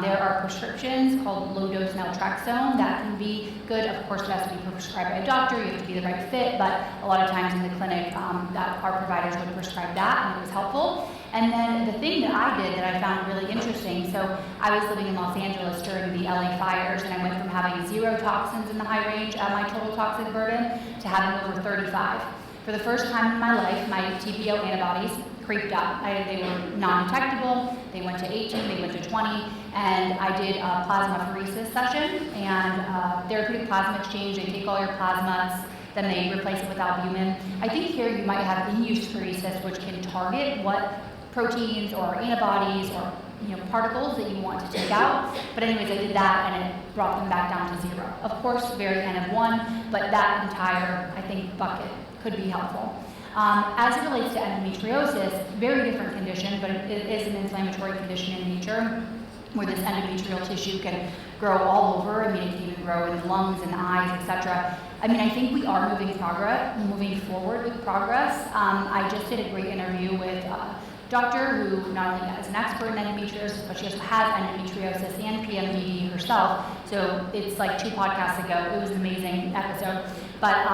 There are prescriptions called low-dose naltrexone that can be good. Of course, it has to be prescribed by a doctor. You have to be the right fit, but a lot of times in the clinic, that our providers would prescribe that, and it was helpful. And then the thing that I did that I found really interesting, so I was living in Los Angeles during the LA fires, and I went from having 0 toxins in the high range at my total toxic burden to having over 35. For the first time in my life, my TPO antibodies creeped up. They were non-detectable. they went to 18, they went to 20, and I did a plasmapheresis session and therapeutic plasma exchange. They take all your plasmas, then they replace it with albumin. I think here you might have in-use pheresis, which can target what proteins or antibodies or particles that you want to take out. But anyways, I did that and it brought them back down to 0. Of course, very N of 1, but that entire, I think, bucket could be helpful. As it relates to endometriosis, very different condition, but it is an inflammatory condition in nature where this endometrial tissue can grow all over. I mean, it can even grow in the lungs and the eyes, etc. I mean, I think we are moving forward with progress. I just did a great interview with a doctor who not only is an expert in endometriosis, but she also has endometriosis and PMDD herself. So it's like 2 podcasts ago. It was an amazing episode. But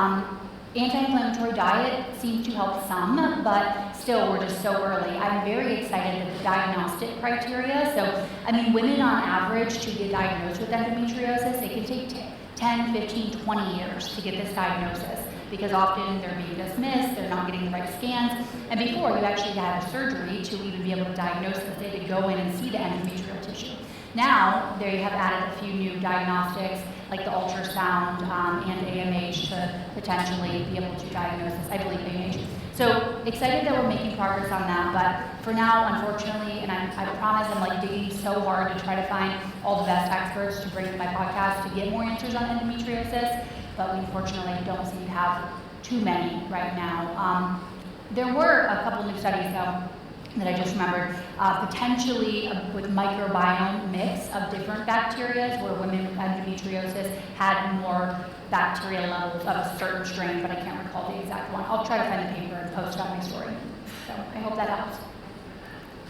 anti-inflammatory diet seems to help some, but still we're just so early. I'm very excited at the diagnostic criteria. So, I mean, women on average to get diagnosed with endometriosis, it can take 10, 15, 20 years to get this diagnosis because often they're being dismissed, they're not getting the right scans. And before, you actually had a surgery to even be able to diagnose this. They had to go in and see the endometrial tissue. Now, they have added a few new diagnostics like the ultrasound and AMH to potentially be able to diagnose this, I believe AMH. So excited that we're making progress on that, but for now, unfortunately, and I promise I'm like digging so hard to try to find all the best experts to bring to my podcast to get more answers on endometriosis, but we unfortunately don't seem to have too many right now. There were a couple new studies though that I just remembered, potentially with microbiome mix of different bacteria where women with endometriosis had more bacterial levels of a certain strain, but I can't recall the exact one. I'll try to find the paper and post it on my story. So I hope that helps.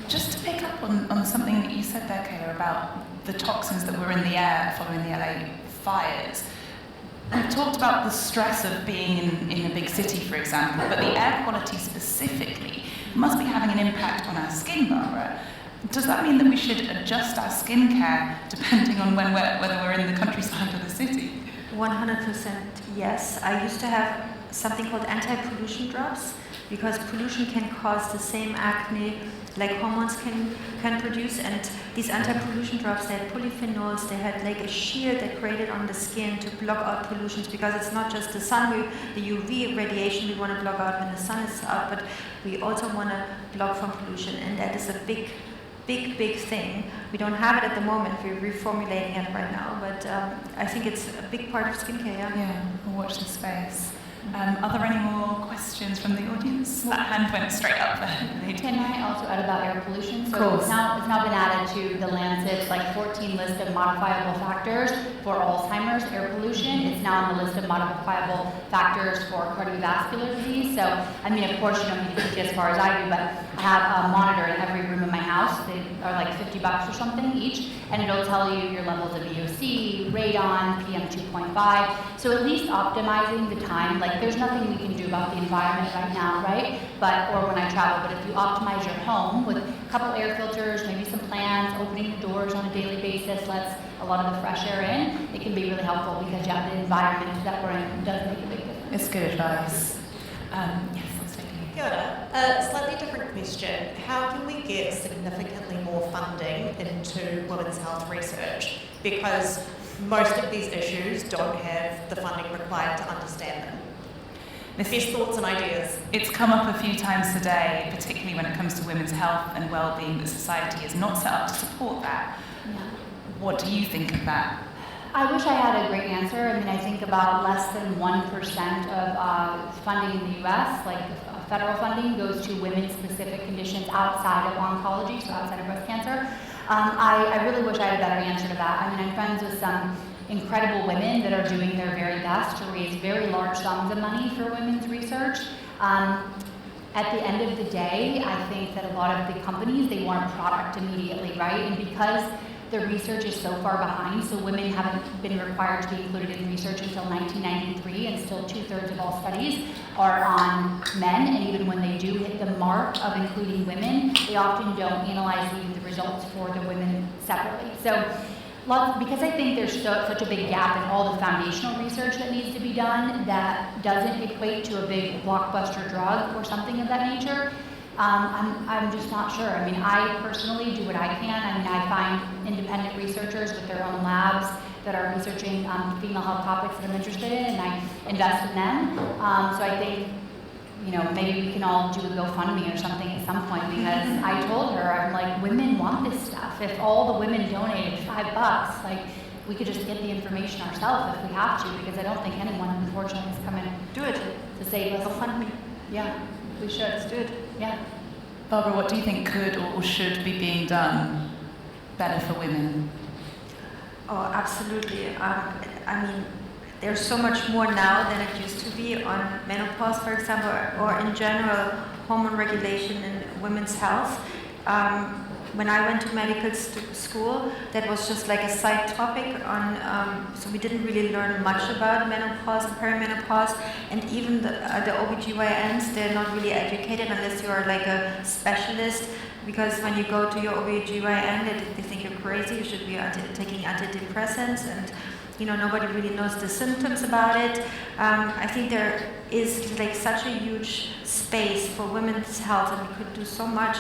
Just to pick up on something that you said there, Kayla, about the toxins that were in the air following the LA fires. We've talked about the stress of being in a big city, for example, but the air quality specifically must be having an impact on our skin, Barbara. Does that mean that we should adjust our skincare depending on whether we're in the countryside or the city? 100% yes. I used to have something called anti-pollution drops because pollution can cause the same acne like hormones can produce, and these anti-pollution drops, they had polyphenols, they had like a shield that created on the skin to block out pollutions, because it's not just the sun, the UV radiation we want to block out when the sun is out, but we also want to block from pollution, and that is a big thing. We don't have it at the moment, we're reformulating it right now, but I think it's a big part of skincare, Yeah, we'll watch the space. Are there any more questions from the audience? That hand went straight up there. Can I also add about air pollution? So it's now been added to the Lancet's 14 list of modifiable factors for Alzheimer's air pollution. It's now on the list of modifiable factors for cardiovascular disease. So, I mean, of course, you don't need to take it as far as I do, but I have a monitor in every room in my house. They are like $50 or something each, and it'll tell you your levels of VOC, radon, PM 2.5. So at least optimizing the time, there's nothing we can do about the environment right now, right? Or when I travel, but if you optimize your home with a couple air filters, maybe some plants, opening the doors on a daily basis lets a lot of the fresh air in, it can be really helpful because the environment that we're in does make a big difference. It's good advice. Yes, let's take it. Kia ora. Slightly different question. How can we get significantly more funding into women's health research? Because most of these issues don't have the funding required to understand them. Best thoughts and ideas. It's come up a few times today, particularly when it comes to women's health and well-being, that society is not set up to support that. Yeah. What do you think of that? I wish I had a great answer. I mean, I think about less than 1% of funding in the U.S., federal funding, goes to women-specific conditions outside of oncology, so outside of breast cancer. I really wish I had a better answer to that. I mean, I'm friends with some incredible women that are doing their very best to raise very large sums of money for women's research. At the end of the day, I think that a lot of the companies, they want a product immediately, right? And because the research is so far behind, so women haven't been required to be included in research until 1993, and still 2/3 of all studies are on men, and even when they do hit the mark of including women, they often don't analyze the results for the women separately. So, because I think there's such a big gap in all the foundational research that needs to be done that doesn't equate to a big blockbuster drug or something of that nature, I'm just not sure. I mean, I personally do what I can. I mean, I find independent researchers with their own labs that are researching female health topics that I'm interested in, and I invest in them. So I think, you know, maybe we can all do a GoFundMe or something at some point, because I told her, I'm like, women want this stuff. If all the women donated $5, like, we could just get the information ourselves if we have to, because I don't think anyone, unfortunately, is coming Do it. to save us. GoFundMe. Yeah, we should. Let's do it. Yeah. Barbara, what do you think could or should be being done better for women? Oh, absolutely. I mean, there's so much more now than it used to be on menopause, for example, or in general, hormone regulation in women's health. When I went to medical school, that was just like a side topic on, so we didn't really learn much about menopause and perimenopause, and even the OBGYNs, they're not really educated unless you are like a specialist, because when you go to your OBGYN, they think you're crazy, you should be taking antidepressants, and you know, nobody really knows the symptoms about it. I think there is like such a huge space for women's health, and we could do so much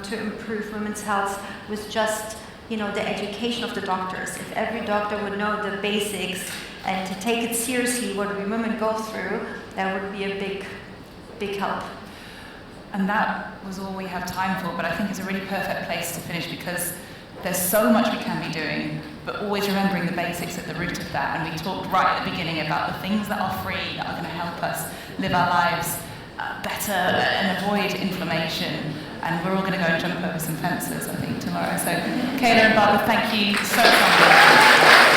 to improve women's health with just, you know, the education of the doctors. If every doctor would know the basics and to take it seriously what we women go through, that would be a big, big help. And that was all we have time for, but I think it's a really perfect place to finish, because there's so much we can be doing, but always remembering the basics at the root of that. And we talked right at the beginning about the things that are free, that are going to help us live our lives better and avoid inflammation. And we're all going to go and jump over some fences, I think, tomorrow. So, Kayla and Barbara, thank you so much.